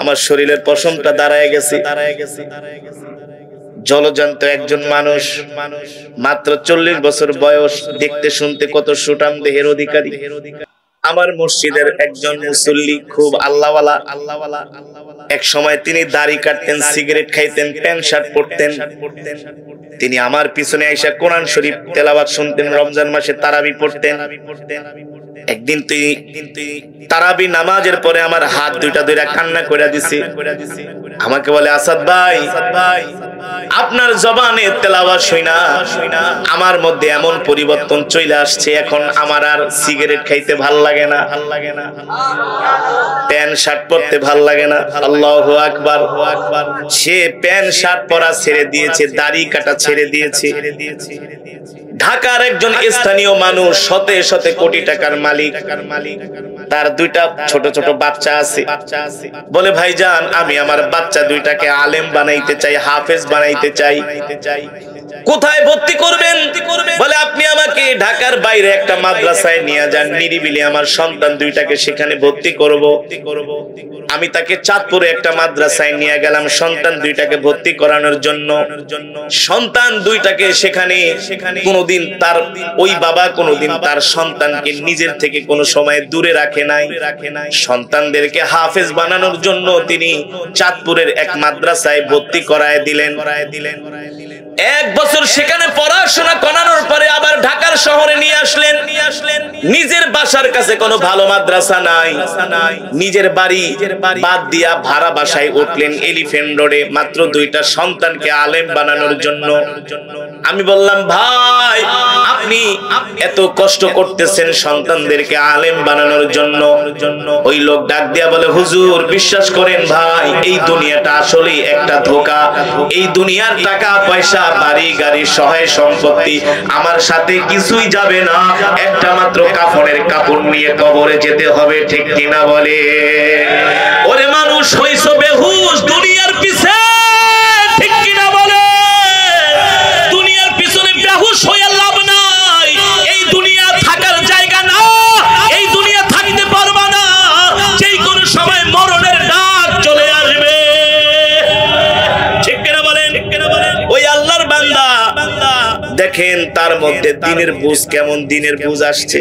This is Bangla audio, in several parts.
আমার শরীরের পশমটা দাঁড়ায় গেছে। জলজান্ত একজন মানুষ, মাত্র 40 বছর বয়স, দেখতে শুনতে কত সুঠাম দেহের অধিকারী। আমার মসজিদের একজন মুসল্লি, খুব আল্লাহওয়ালা। এক সময় তিনি দাড়ি কাটতেন, সিগারেট খাইতেন, প্যান্ট শার্ট পরতেন। তিনি আমার পিছনে আইসা কোরআন শরীফ তেলাওয়াত শুনতেন, রমজান মাসে তারাবি পড়তেন। একদিন তুই তারাবি নামাজের পরে আমার হাত দুইটা ধরে কান্না করে দিছে। আমাকে বলে, আসাদ ভাই, আপনার জবানে তেলাওয়াত শুনা আমার মধ্যে এমন পরিবর্তন চলে আসছে, এখন আমার আর সিগারেট খাইতে ভাল লাগে না, প্যান্ট শার্ট পরতে ভাল লাগে না। আল্লাহু আকবার। সে প্যান্ট শার্ট পরা ছেড়ে দিয়েছে, দাড়ি কাটা ছেড়ে দিয়েছে। ঢাকার একজন স্থানীয় মানুষ, শতে শতে কোটি টাকার মালিক, তার দুইটা ছোট ছোট বাচ্চা আছে। বলে, ভাইজান, আমি আমার বাচ্চা দুইটাকে আলেম বানাইতে চাই, হাফেজ বানাইতে চাই। কোথায় ভর্তি করবেন? বলে, আপনি আমাকে ঢাকার বাইরে একটা মাদ্রাসায় নিয়ে যান, নিরিবিলি আমার সন্তান দুইটাকে সেখানে ভর্তি করব। আমি তাকে চাঁদপুরে একটা মাদ্রাসায় নিয়ে গেলাম সন্তান দুইটাকে ভর্তি করানোর জন্য। সন্তান দুইটাকে সেখানে কোনোদিন তার ওই বাবা কোনোদিন তার সন্তানকে নিজের থেকে কোনো সময় দূরে রাখে নাই। সন্তানদেরকে হাফেজ বানানোর জন্য তিনি চাঁদপুরের এক মাদ্রাসায় ভর্তি করায় দিলেন। 1 বছর সেখানে পড়াশোনা করানোর পরে আবার ঢাকার শহরে নিয়ে আসলেন। নিজের বাসার কাছে কোনো ভালো মাদ্রাসা নাই, নিজের বাড়ি বাদ দিয়া ভাড়া বাসায় উঠলেন এলিফ্যান্ট রোডে, মাত্র 2টা সন্তানকে আলেম বানানোর জন্য। আমি বললাম, ভাই, আপনি এত কষ্ট করতেছেন সন্তানদেরকে আলেম বানানোর জন্য। ওই লোক ডাক দিয়া বলে, হুজুর, বিশ্বাস করেন ভাই, এই দুনিয়াটা আসলেই একটা ধোঁকা। এই দুনিয়ার টাকা পয়সা, বাড়ি গাড়ি, সহায় সম্পত্তি আমার সাথে কিছুই যাবে না, একটা মাত্র কাফনের কাপড় নিয়ে কবরে যেতে হবে, ঠিক কিনা বলে? ওরে মানুষ, হইছো বেহুশ দুনিয়ার পিছে, ঠিক কিনা বলে? দুনিয়ার পিছনে বেহুশ হইয়া লাভ নাই। এই দুনিয়া থাকার জায়গা না, এই দুনিয়া থাকতে পারবা না, যেই কোনো সময় মরণের ডাক চলে আসবে, ঠিক কিনা বলেন? ওই আল্লাহর বান্দা দেখেন তার মধ্যে দিনের বুঝ কেমন, দিনের বুঝ আসছে।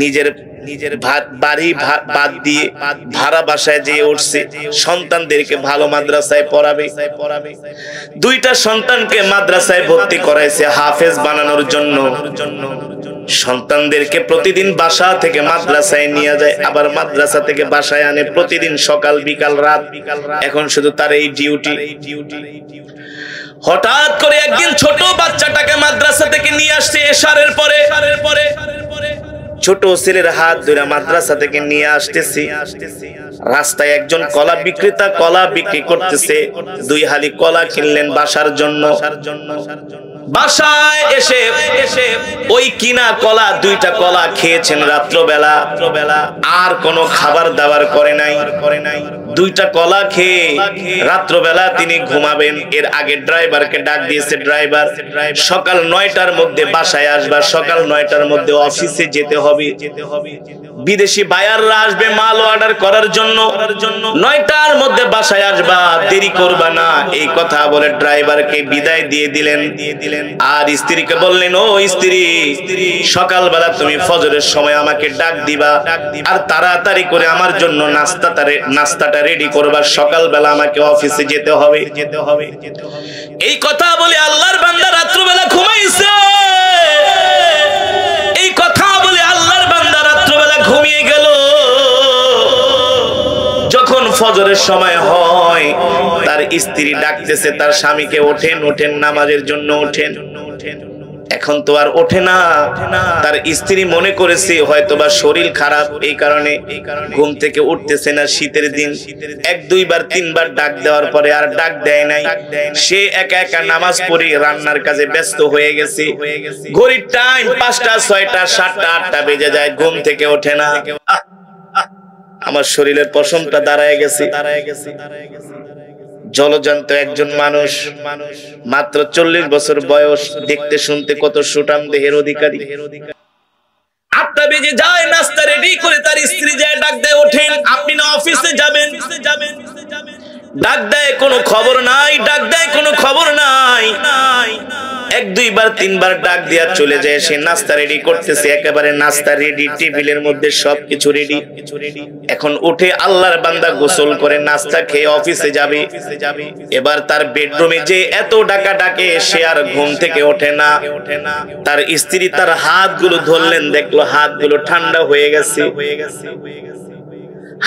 নিজের বাড়ি বাদ দিয়ে ভাড়া বাসায় যেয়ে উঠছে, সন্তানদেরকে ভালো মাদ্রাসায় পড়াবে। 2টা সন্তানকে মাদ্রাসায় ভর্তি করাইছে হাফেজ বানানোর জন্য। সন্তানদেরকে প্রতিদিন বাসা থেকে মাদ্রাসায় নিয়ে যায়, আবার মাদ্রাসা থেকে বাসায় আনে, প্রতিদিন সকাল বিকাল রাত। এখন শুধু তার এই ডিউটি। হঠাৎ করে একদিন ছোট বাচ্চাটাকে মাদ্রাসা থেকে নিয়ে আসছে এশারের পরে। ছোট ছেলের হাত ধরে মাদ্রাসা থেকে নিয়ে আসতেছি। রাস্তায় একজন কলা বিক্রেতা কলা বিক্রি করতেছে, 2 হালি কলা কিনলেন বাসার জন্য। বাসায় এসে ওই কিনা কলা, 2টা কলা খেয়েছেন রাত্রবেলা, আর কোনো খাবার দাবার করে নাই। 2টা কলা খেয়ে রাত্রবেলা তিনি ঘুমাবেন। এর আগে ড্রাইভারকে ডাক দিয়েছে, ড্রাইভার, সকাল 9টার মধ্যে বাসায় আসবা, সকাল 9টার মধ্যে অফিসে যেতে হবে। বিদেশি বায়াররা আসবে মাল অর্ডার করার জন্য, 9টার মধ্যে বাসায় আসবা, দেরি করবা না। এই কথা বলে ড্রাইভারকে বিদায় দিয়ে দিলেন। আর স্ত্রীকে বললেন, ও স্ত্রী, সকালবেলা তুমি ফজরের সময় আমাকে ডাক দিবা, আর তাড়াতাড়ি করে আমার জন্য নাস্তাটা রেডি করবা, সকালবেলা আমাকে অফিসে যেতে হবে। এই কথা বলে আল্লাহর বান্দা রাত্রবেলা ঘুমাইছে। এই কথা বলে আল্লাহর বান্দা রাত্রবেলা ঘুমিয়ে গেল। যখন ফজরের সময় হয়, তার স্ত্রী ডাকতেছে তার স্বামীকে, ওঠেন ওঠেন, নামাজের জন্য ওঠেন। এখন তো আর ওঠে না। তার স্ত্রী মনে করেছে হয়তোবা শরীর খারাপ, এই কারণে ঘুম থেকে উঠতেছে না। শীতের দিন 1, 2 বার 3 বার ডাক দেওয়ার পরে আর ডাক দেয় নাই। সে একা একা নামাজ পড়ে রান্নার কাজে ব্যস্ত হয়ে গেছে। ঘড়ির টাইম 5টা 6টা 7টা 8টা বেজে যায়, ঘুম থেকে ওঠে না। আমার শরীরের পশমটা দাঁড়ায় গেছে। জলজান্ত একজন মানুষ, মাত্র 40 বছর বয়স, দেখতে শুনতে কত সুঠাম দেহের অধিকারী। 8টা বেজে যায়, নাস্তা রেডি করে তার স্ত্রী যায় ডাক দেয়, ওঠেন, আপনি না অফিসে যাবেন। ডাক দেয় কোনো খবর নাই, ডাক দেয় কোনো খবর নাই। এক দুইবার তিনবার ডাক দিয়া চলে যায়। সে নাস্তা রেডি করতেছে, একেবারে নাস্তা রেডি, টেবিলের মধ্যে সবকিছু রেডি। এখন উঠে আল্লাহর বান্দা গোসল করে নাস্তা খেয়ে অফিসে যাবে। এবার তার বেডরুমে যে এত ডাকে সে আর ঘুম থেকে ওঠে না। তার স্ত্রী তার হাতগুলো ধরলেন, দেখলো হাতগুলো ঠান্ডা হয়ে গেছে,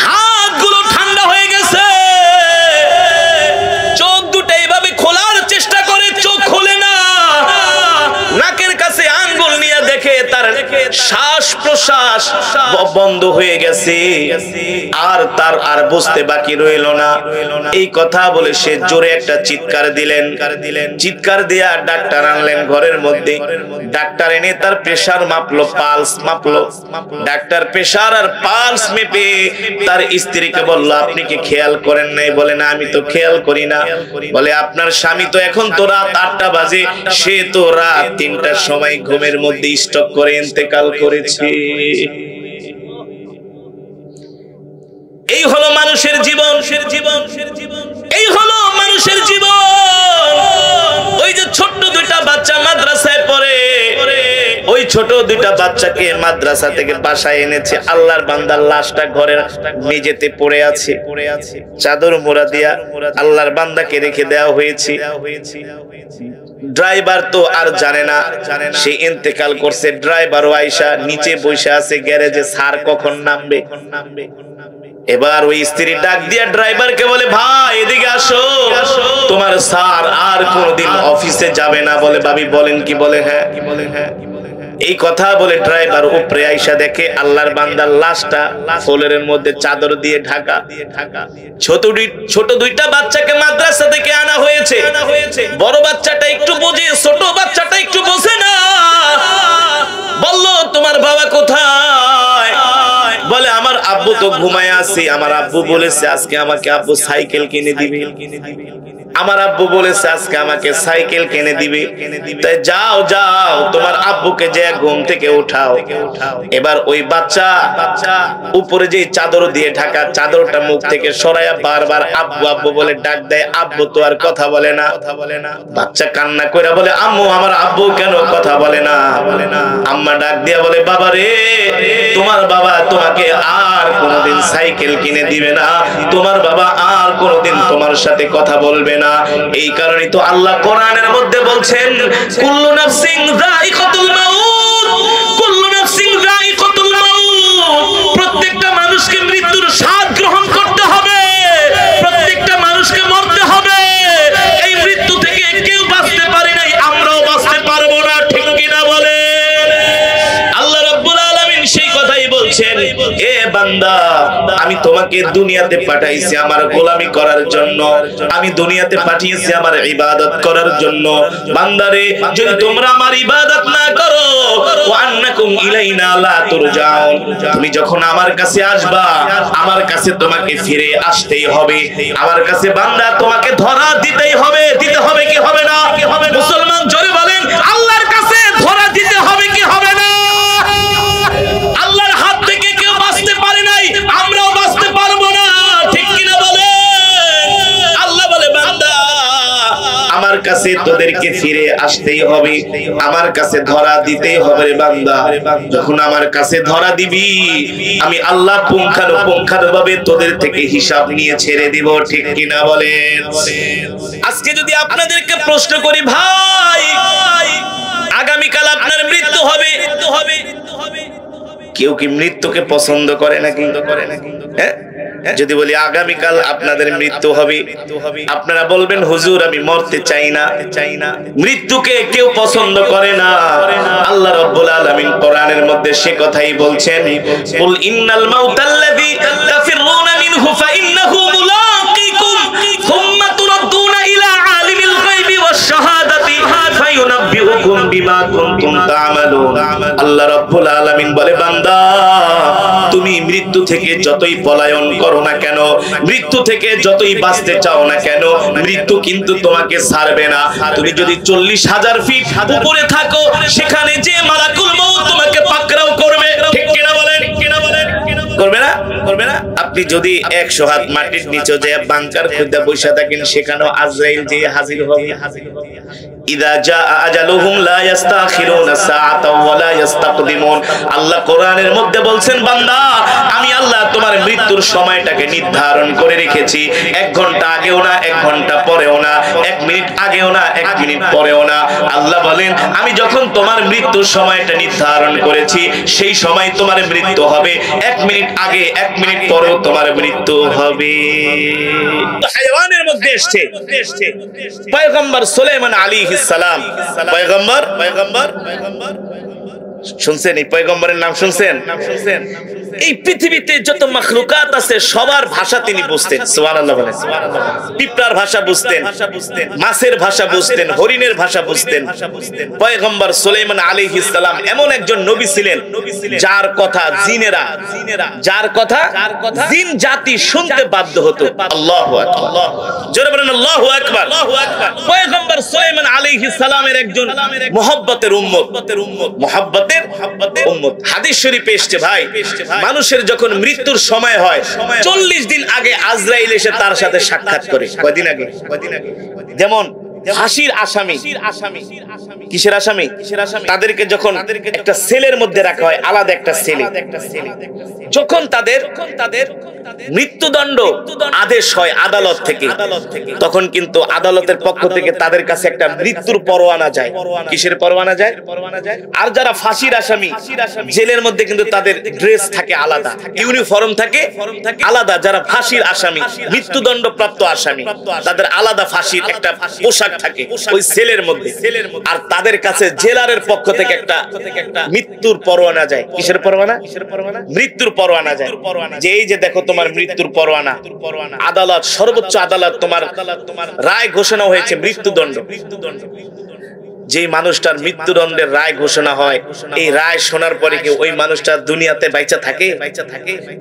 হাতগুলো ঠান্ডা হয়ে গেছে। চোখ দুটো এইভাবে খোলার চেষ্টা করে, চোখ খোলে না। নাকের কাছে আঙ্গুল নিয়ে দেখে তার শ্বাস প্রশ্বাস বন্ধ হয়ে গেছে। আর তার আর বুঝতে বাকি রইল না। এই কথা বলে সে জোরে একটা চিৎকার দিলেন। চিৎকার দিয়া ডাক্তার আনলেন ঘরের মধ্যে। ডাক্তার এনে তার প্রেসার মাপলো, পালস মাপলো। ডাক্তার প্রেসার আর পালস মেপে তার স্ত্রীকে বলল, আপনি কি খেয়াল করেন নাই? বলে না, আমি তো খেয়াল করি না। বলে আপনার স্বামী তো এখন তো রাত 8টা বাজে, সে তো রাত 3টার সময় ঘুমের মধ্যে স্ট্রোক করে ইন্তেকাল করেছে। এই হলো মানুষের জীবন, এই হলো মানুষের জীবন। ওই যে ছোট্ট দুইটা বাচ্চা মাদ্রাসায় পড়ে, ওই ছোট দুইটা বাচ্চাকে মাদ্রাসা থেকে বাসায় এনেছে। আল্লাহর বান্দার লাশটা ঘরের মেঝেতে পড়ে আছে, চাদর মোড়া দিয়া আল্লাহর বান্দাকে রেখে দেওয়া হয়েছে। ড্রাইভার তো আর জানে না সে ইন্তেকাল করছে। ড্রাইভারও আইসা নিচে বসে আছে গ্যারেজে, স্যার কখন নামবে। এবার ওই স্ত্রী ডাক দিয়া ড্রাইভারকে বলে, ভাই এদিকে আসো, তোমার স্যার আর কোনদিন অফিসে যাবে না। বলে, ভাবি বলেন কি? বলে হ্যাঁ। এই কথা বলে ড্রাইভার উপরে আইসা দেখে আল্লাহর বান্দার লাশটা ফ্লোরের মধ্যে চাদর দিয়ে ঢাকা। ছোট দুইটা বাচ্চাকে মাদ্রাসা থেকে আনা হয়েছে। বড় বাচ্চাটা একটু বোঝে, ছোট বাচ্চাটা একটু বোঝে না। বলল, তোমার বাবা কোথায়? বলে, আমার আব্বু তো ঘুমায় আছে। আমার আব্বু বলেছে আজকে আমাকে আব্বু সাইকেল কিনে দিবে। আমার আব্বু বলেছে আজকে আমাকে সাইকেল কিনে দিবে। তাই যাও যাও, তোমার আব্বুকে যে ঘুম থেকে উঠাও। এবার ওই বাচ্চা উপরে যে চাদর দিয়ে ঢাকা, চাদরটা মুখ থেকে সরাইয়া বারবার আব্বু আব্বু বলে ডাক দেয়। আব্বু তো আর কথা বলে না। বাচ্চা কান্না করে বলে, আম্মু আমার আব্বু কেন কথা বলে না? আম্মা ডাক দিয়া বলে, বাবা রে, তোমার বাবা তোমাকে আর কোনোদিন সাইকেল কিনে দিবে না। তোমার বাবা আর কোনোদিন তোমার সাথে কথা বলবে না। এই কারণে তো আল্লাহ কোরআনের মধ্যে বলছেন, কুল্লু নাফসিন যায়িকাতুল মাউত, কুল্লু নাফসিন যায়িকাতুল মাউত। প্রত্যেকটা মানুষকে মৃত্যুর স্বাদ গ্রহণ করতে হবে, প্রত্যেকটা মানুষকে মরতে হবে। এই মৃত্যু থেকে কেউ বাঁচতে পারে নাই, আমরাও বাঁচতে পারবো না, ঠিক কিনা বলে? আল্লাহ রাব্বুল আলামিন সেই কথাই বলছেন, এ বান্দা, আমি তোমাকে দুনিয়াতে পাঠাইছি আমার গোলামি করার জন্য, আমি দুনিয়াতে পাঠিয়েছি আমার ইবাদত করার জন্য। বান্দারে, যদি তোমরা আমার ইবাদত না করো, ওয়া আন্নাকুম ইলাইনা লা তুরজাউন, তুমি যখন আমার কাছে আসবা, আমার কাছে তোমাকে ফিরে আসতেই হবে। আমার কাছে বান্দা তোমাকে ধরা দিতেই হবে। দিতে হবে কি হবে না? মুসলমান জোরে বলেন, আল্লাহর কাছে ধরা দিতে হবে কি হবে না? আল্লাহর হাত থেকে কেউ বাঁচতে পারে নাই, আমরাও বাঁচতে পারবো না, ঠিক কিনা বলে? আল্লাহ বলে, বান্দা আমার কাছে তোদেরকে ফিরে আসতেই হবে, আমার কাছে ধরা দিতেই হবে রে বান্দা। যখন আমার কাছে ধরা দিবি, আমি আল্লাহ পুঙ্খানুপুঙ্খানুভাবে তোদের থেকে হিসাব নিয়ে ছেড়ে দিব, ঠিক কিনা বলেন? আজকে যদি আপনাদেরকে প্রশ্ন করি, ভাই আগামীকাল আপনার মৃত্যু হবে, কেউ কি মৃত্যুকে পছন্দ করে নাকি? হ্যাঁ, যদি বলি আগামীকাল আপনাদের মৃত্যু হবে, আপনারা বলবেন হুজুর আমি মরতে চাই না। মৃত্যুকে কেউ পছন্দ করে না। আল্লাহ রাব্বুল আলামিন কোরআনের মধ্যে সে কথাই বলছেন, কুল ইন্নাল মাউতাল্লাযী তাফিরুনা মিনহু ফাইন্নাহু মুলাকিকুম সুম্মা তুরাদ্দুনা ইলা আলিমিল গায়বি ওয়াশ শাহাদাতি ফায়ুনাব্বিউকুম বিমা কুনতুম তা'মালুন। আল্লাহ রাব্বুল আলামিন বলে, বান্দা তুমি মৃত্যু থেকে যতই পলায়ন করো না কেন, মৃত্যু থেকে যতই বাঁচতে চাও না কেন, মৃত্যু কিন্তু তোমাকে ছাড়বে না। তুমি যদি 40,000 ফিট উপরে থাকো, সেখানে যে মালাকুল মউত তোমাকে পাকড়াও করবে, ঠিক কিনা বলেন? করবে না? আপনি যদি 100 হাত মাটির নিচে যায় বাংকার খুঁজে বসে থাকেন, সেখানেও আজরাইল যে হাজির হবে। ইদা জা আজালুহুম লা ইস্তাখিরুনা সাআতা ওয়া লা ইস্তাকদিমুন। আল্লাহ কোরআনের মধ্যে বলছেন, বান্দা আমি আল্লাহ তোমার মৃত্যুর সময়টাকে নির্ধারণ করে রেখেছি। 1 ঘন্টা আগেও না, 1 ঘন্টা পরেও না, 1 মিনিট আগেও না, 1 মিনিট পরেও না। আল্লাহ বলেন, আমি যখন তোমার মৃত্যুর সময়টা নির্ধারণ করেছি, সেই সময় তোমার মৃত্যু হবে। 1 মিনিট আগে, 1 মিনিট পরেও তোমার মৃত্যু হবে। হায়াওয়ানের মধ্যে এসেছে পয়গম্বর সুলাইমান আলাইহিস সালাম। পয়গম্বর শুনছেন? এই পয়গম্বরের নাম শুনছেন? এই পৃথিবীতে যত মাখলুকাত আছে সবার ভাষা তিনি বুঝতেন। সুবহানাল্লাহ বলেন। পিঁপড়ার ভাষা বুঝতেন, মাছের ভাষা বুঝতেন, হরিণের ভাষা বুঝতেন। পয়গম্বর সুলাইমান আলাইহিস সালাম এমন একজন নবী ছিলেন যার কথা জিনেরা, যার কথা জিন জাতি শুনতে বাধ্য হতো। আল্লাহু আকবার, জোরে বলেন আল্লাহু আকবার। পয়গম্বর সুলাইমান আলাইহিস সালামের একজন মুহাব্বতের উম্মত, মুহাব্বতের উম্মত। হাদিস শরীফে এসেছে ভাই, মানুষের যখন মৃত্যুর সময় হয় 40 দিন আগে আজরাইল এসে তার সাথে সাক্ষাৎ করে। কয়দিন আগে? যেমন ফাঁসির আসামি, কিসের আসামি? তাদেরকে যখন একটা সেলের মধ্যে রাখা হয়, আলাদা একটা সেলে, যখন তাদের মৃত্যুদণ্ড আদেশ হয় আদালত থেকে, তখন কিন্তু আদালতের পক্ষ থেকে তাদের কাছে একটা মৃত্যুর পরোয়ানা যায়। কিসের পরোয়ানা যায়? আর যারা ফাঁসির আসামি, জেলের মধ্যে কিন্তু তাদের ড্রেস থাকে আলাদা, ইউনিফর্ম থাকে আলাদা। যারা ফাঁসির আসামি, মৃত্যুদণ্ড প্রাপ্ত আসামি, তাদের আলাদা ফাঁসির একটা পোশাক থাকে ওই সেলের মধ্যে। আর তাদের কাছে জেলারের পক্ষ থেকে একটা মৃত্যুর পরোয়ানা যায়। কিসের পরোয়ানা? মৃত্যুর পরোয়ানা যায়। যে এই যে দেখো তোমার মৃত্যুর পরোয়ানা, আদালত, সর্বোচ্চ আদালত তোমার রায় ঘোষণা হয়েছে মৃত্যুদণ্ড। যে মানুষটার মৃত্যুদণ্ডের রায় ঘোষণা হয়, এই রায় শোনার পরে কি ওই মানুষটা দুনিয়াতে বেঁচে থাকে?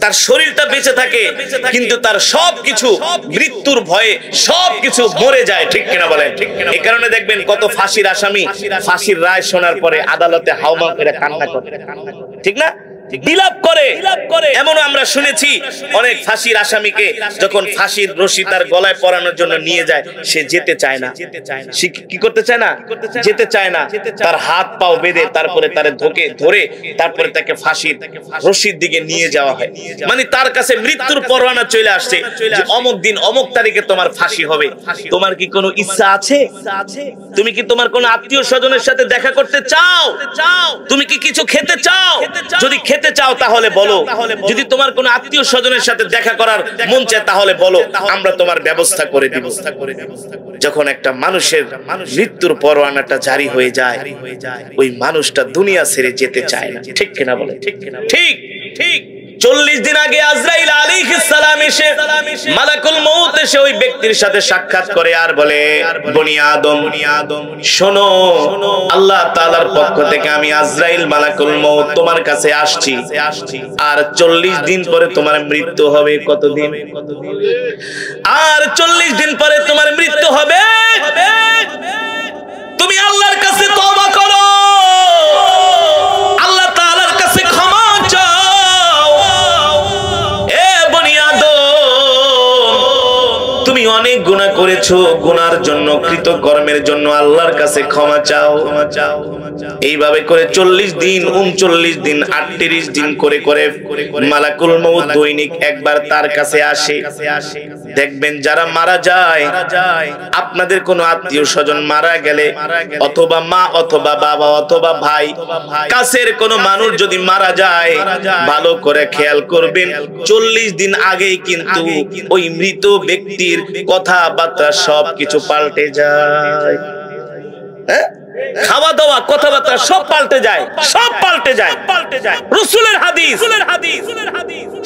তার শরীরটা বেঁচে থাকে, কিন্তু তার সবকিছু মৃত্যুর ভয়ে সবকিছু মরে যায়। ঠিক কিনা বলেন? এই কারণে দেখবেন কত ফাঁসির আসামি ফাঁসির রায় শোনার পরে আদালতে হাওমাও করে কান্না করে, ঠিক না? বিলাপ করে। এমনও আমরা শুনেছি অনেক ফাঁসির আসামিকে যখন ফাঁসির রশি তার গলায় পরানোর জন্য নিয়ে যায়, সে যেতে চায় না। সে কি করতে চায় না? যেতে চায় না। তার হাত পাও বেঁধে তারপরে তারে ধরে তারপরে তাকে ফাঁসির রশির দিকে নিয়ে যাওয়া হয়। মানে তার কাছে মৃত্যুর পরোয়ানা চলে আসছে যে অমুক দিন অমুক তারিখে তোমার ফাঁসি হবে। তোমার কি কোনো ইচ্ছা আছে? তুমি কি তোমার কোনো আত্মীয় স্বজনের সাথে দেখা করতে চাও? তুমি কি কিছু খেতে চাও? যদি খেতে চাও তাহলে বলো। যদি তোমার কোনো আত্মীয় স্বজনের সাথে দেখা করার মন চায় তাহলে বলো, আমরা তোমার ব্যবস্থা করে দিব। যখন একটা মানুষের মৃত্যুর পরোয়ানাটা জারি হয়ে যায়, ওই মানুষটা দুনিয়া ছেড়ে যেতে চায় না। ঠিক কিনা বলে? ঠিক। 40 দিন আগে আজরাইল আলাইহিস সালাম এসে, মালাকুল মউত এসে ওই ব্যক্তির সাথে সাক্ষাৎ করে আর বলে, বনি আদম শোনো, আল্লাহ তাআলার পক্ষ থেকে আমি আজরাইল মালাকুল মউত তোমার কাছে আসছি, আর 40 দিন পরে তোমার মৃত্যু হবে। কতদিন? আর 40 দিন পরে তোমার মৃত্যু হবে। তুমি আল্লাহর কাছে তওবা করো, আল্লাহ তাআলার কাছে ক্ষমা চাও। এ বনি আদম, তুমি অনেক গুনাহ করেছো, গুনার জন্য, কৃতকর্মের জন্য আল্লাহর কাছে ক্ষমা চাও। এইভাবে করে 40 দিন, 39 দিন, 38 দিন করে মালাকুল মউত দৈনিক একবার তার কাছে আসে। দেখবেন যারা মারা যায়, আপনাদের কোনো আত্মীয় স্বজন মারা গেলে, অথবা মা অথবা বাবা অথবা ভাই, কাছের কোনো মানুষ যদি মারা যায়, ভালো করে খেয়াল করবেন 40 দিন আগেই কিন্তু ওই মৃত ব্যক্তির কথাবার্তা সবকিছু পাল্টে যায়। হ্যাঁ, খাওয়া দাওয়া, কথাবার্তা সব পাল্টে যায়, সব পাল্টে যায়। রাসূলের হাদিস,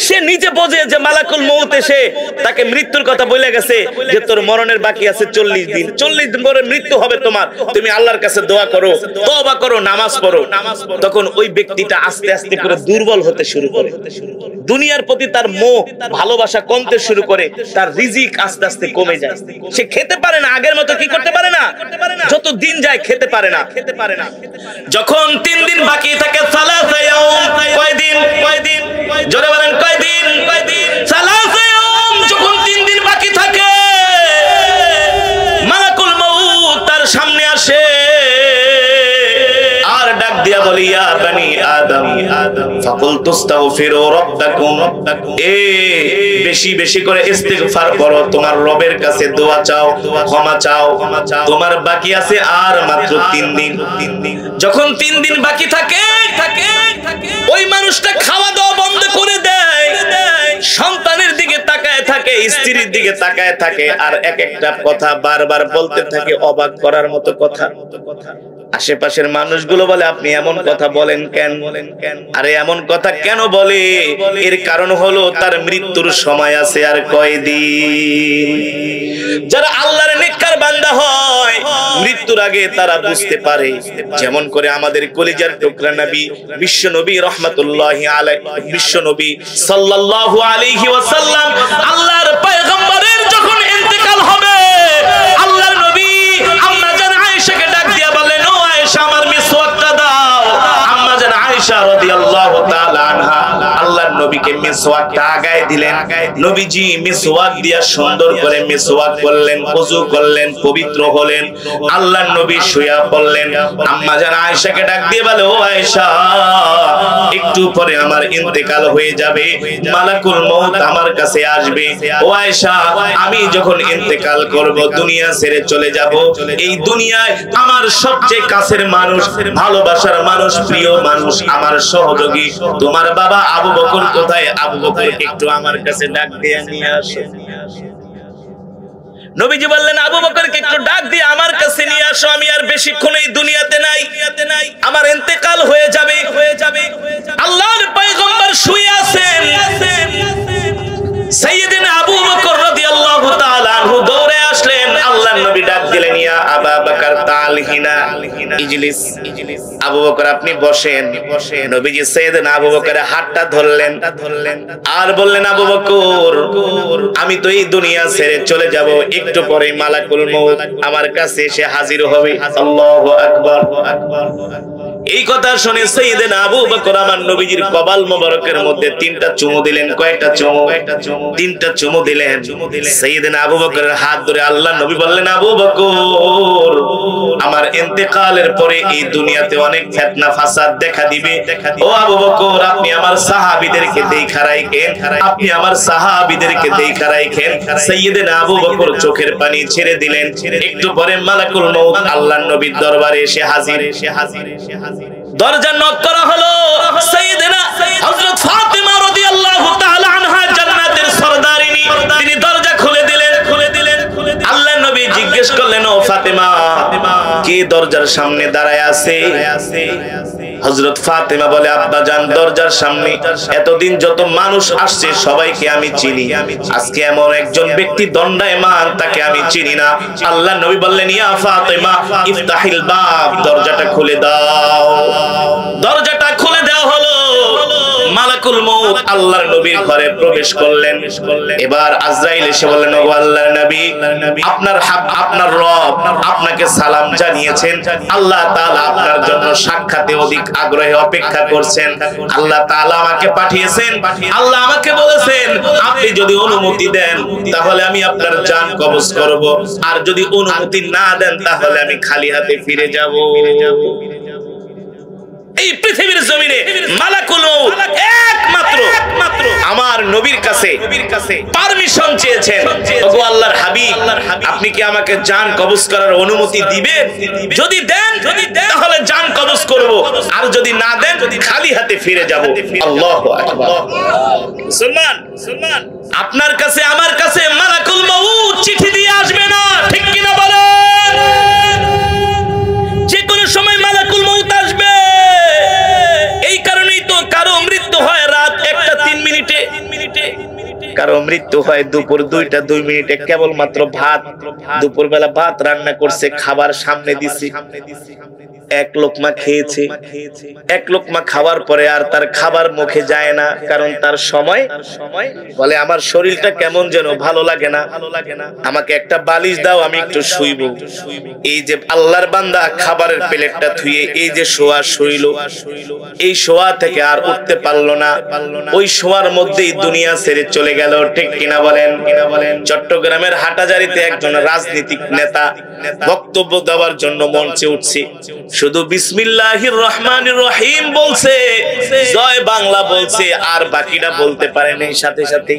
সে নিজে বোঝে যে মালাকুল মউত এসে তাকে মৃত্যুর কথা বলে গেছে যে তোর মরণের বাকি আছে 40 দিন, 40 দিন পরে মৃত্যু হবে তোমার, তুমি আল্লাহর কাছে দোয়া করো, তওবা করো, নামাজ পড়ো। তখন ওই ব্যক্তিটা আস্তে আস্তে করে দুর্বল হতে শুরু করে, দুনিয়ার প্রতি তার মোহ ভালোবাসা কমতে শুরু করে, তার রিজিক আস্তে আস্তে কমে যায়, সে খেতে পারে না, আগের মতো কি করতে পারে না, যত দিন যায় খেতে পারে পারে না। যখন 3 দিন বাকি থাকে, সালাসা ইয়াউম, কয়দিন? জোরে বলেন কয়দিন? সালাসা ইয়াউম, যখন 3 দিন বাকি থাকে, মালাকুল মউত তার সামনে আসে আর ডাক দিয়া বলি, ইয়া বানি আদম ফাকুলতু আস্তাগফিরু রাব্বাকুম, বেশি বেশি করে ইস্তিগফার করো, তোমার রবের কাছে দোয়া চাও, ক্ষমা চাও, তোমার বাকি আছে আর মাত্র 3 দিন। যখন 3 দিন বাকি থাকে, ওই মানুষটা খাওয়া দাওয়া বন্ধ করে দেয়, সন্তানের দিকে তাকায় থাকে, স্ত্রীর দিকে তাকায় থাকে, আর এক একটা কথা বারবার বলতে থাকে, অবাক করার মতো কথা। আশেপাশের মানুষগুলো বলে, আপনি এমন কথা বলেন কেন? আরে এমন কথা কেন বলে? এর কারণ হলো তার মৃত্যুর সময় আছে আর কয়দিন। যারা আল্লাহর নেককার বান্দা হয়, মৃত্যুর আগে তারা বুঝতে পারে। যেমন করে আমাদের কলিজার টুকরা নবী বিশ্ব নবী রাহমাতুল্লাহি আলাইহি, বিশ্ব নবী সাল্লাল্লাহু আলাইহি ওয়াসাল্লাম, আল্লাহর পয়গম্বরের যখন ইন্তেকাল হবে, আল্লাহর নবী আম্মা জান আয়েশাকে ডাক দিয়া বলেন, ও আয়েশা, আমার মিসওয়াকটা দাও। আম্মা জান আয়েশা রাদিয়াল্লাহু তাআলা আনহা আল্লাহর নবীকে মিসওয়াকটা আগায় দিলেন। নবীজি মিসওয়াক দিয়া সুন্দর করে মিসওয়াক করলেন, ওযু করলেন, পবিত্র হলেন। আল্লাহর নবী শুয়া পড়লেন। আম্মা জান আয়েশাকে ডাক দিয়ে বলে, ও আয়েশা, একটু পরে আমার ইন্তেকাল হয়ে যাবে, মালাকুল মউত আমার কাছে আসবে। ও আয়েশা, আমি যখন ইন্তেকাল করব, দুনিয়া ছেড়ে চলে যাব, এই দুনিয়ায় আমার সবচেয়ে কাছের মানুষ, ভালোবাসার মানুষ, প্রিয় মানুষ, আমার সহযোগী তোমার বাবা আবু বকর কোথায়? আবু বকরকে একটু আমার কাছে ডাক দিয়ে নিয়ে আসো। নবীজি বললেন, আবু বকরকে একটু ডাক দিয়ে আমার কাছে নিয়ে আসো, আমি আর বেশিক্ষণ এই দুনিয়াতে নাই, আমার ইন্তেকাল হয়ে যাবে। আল্লাহর পয়গম্বর শুয়ে আছেন। সাইয়েদনা আবু বকর রাদিয়াল্লাহু তাআলা আনহু দৌড়ে আসলেন। আল্লাহর নবী ডাক দিলেন, ইয়া আবু বকর তাআল হিনা ইজলিস। আবু বকর আপনি বসেন। নবীজি সাইয়েদনা আবু বকরের হাতটা ধরলেন আর বললেন, আবু বকর, আমি তো এই দুনিয়া ছেড়ে চলে যাব, একটু পরে মালাকুল মউত আমার কাছে এসে হাজির হবে। আল্লাহু আকবার। এই কথা শুনে সাইয়েদনা আবু বকর আমার নবীজির কপাল মোবারকের মধ্যে 3টা চুমু দিলেন। কয়টা চুমু? 3টা চুমু দিলেন। সাইয়েদনা আবু বকরের হাত ধরে আল্লাহর নবী বললেন, আবু বকর, আমার ইন্তেকালের পরে এই দুনিয়াতে অনেক ফিতনা ফাসাদ দেখা দিবে। ও আবু বকর, আপনি আমার সাহাবীদেরকে দেখা রাখেন, আপনি আমার সাহাবীদেরকে দেখা রাখেন। সাইয়েদনা আবু বকর চোখের পানি ছেড়ে দিলেন। একটু পরে মালাকুল মউত আল্লাহর নবীর দরবারে এসে হাজির। দরজা নক করা হলো। সাইয়েদনা হযরত ফাতিমা রাদিয়াল্লাহু তাআলা আনহা, জান্নাতের সরদারিনী, তিনি দরজা খুলে দিলেন। আল্লাহর নবী জিজ্ঞেস করলেন, ও ফাতিমা, কে দরজার সামনে দাঁড়ায় আছে? হযরত ফাতিমা বলে, আব্বা জান, দরজার সামনে এতদিন যত মানুষ আসছে সবাইকে আমি চিনি, আজকে এমন একজন ব্যক্তি দণ্ডায়মান, তাকে আমি চিনি না। আল্লাহর নবী বললেন, ইয়া ফাতিমা ইফতাহিল বাব, দরজাটা খুলে দাও। দরজাটা খুলে দেওয়া হলো। মালাকুল মউত আল্লাহর নবীর ঘরে প্রবেশ করলেন। এবার আজরাইল এসে বললেন, ও আল্লাহর নবী, আপনার রব আপনাকে সালাম জানিয়েছেন, আল্লাহ তাআলা আপনার জন্য সাক্ষাতে অধিক আগ্রহে অপেক্ষা করছেন। আল্লাহ তাআলা আমাকে পাঠিয়েছেন, আল্লাহ আমাকে বলেছেন, আপনি যদি অনুমতি দেন তাহলে আমি আপনার জান কবজ করব, আর যদি অনুমতি না দেন তাহলে আমি খালি হাতে ফিরে যাব। এই পৃথিবীর জমিনে মালাকুল মউত একমাত্র আমার নবীর কাছে পারমিশন চেয়েছেন, ওগো আল্লাহর হাবিব, আপনি কি আমাকে জান কবজ করার অনুমতি দিবেন? যদি দেন তাহলে জান কবজ করব, আর যদি না দেন খালি হাতে ফিরে যাব। আল্লাহু আকবার। মুসলমান, আপনার কাছে আমার কাছে মালাকুল মউত চিঠি দিয়ে আসবে না, ঠিক কি না বলেন? যে কোনো সময় মালাকুল মউত আসবে। এই কারণেই তো কারো মৃত্যু হয় রাত 1টা 3 মিনিটে, কারো মৃত্যু হয় দুপুর 2টা 2 মিনিটে। কেবলমাত্র ভাত, দুপুরবেলা ভাত রান্না করছে, খাবার সামনে দিছি, এক লোকমা খেয়েছে, এক লোকমা খাওয়ার পরে আর তার খাবার মুখে যায় না, কারণ তার সময় বলে আমার শরীরটা কেমন যেন ভালো লাগে না, আমাকে একটা বালিশ দাও আমি একটু শুইব। এই যে আল্লাহর বান্দা খাবারের প্লেটটা ধুয়ে এই যে শোয়া শুইল, এই শোয়া থেকে আর উঠতে পারলো না, ওই শোয়ার মধ্যেই দুনিয়া ছেড়ে চলে গেল। ঠিক কিনা বলেন? চট্টগ্রামের হাটাজারিতে একজন রাজনীতিক নেতা বক্তব্য দেওয়ার জন্য মঞ্চে উঠছে, শুধু বিসমিল্লাহির রহমানির রহিম বলছে, জয় বাংলা বলছে, আর বাকিটা বলতে পারে নাই। সাথে সাথে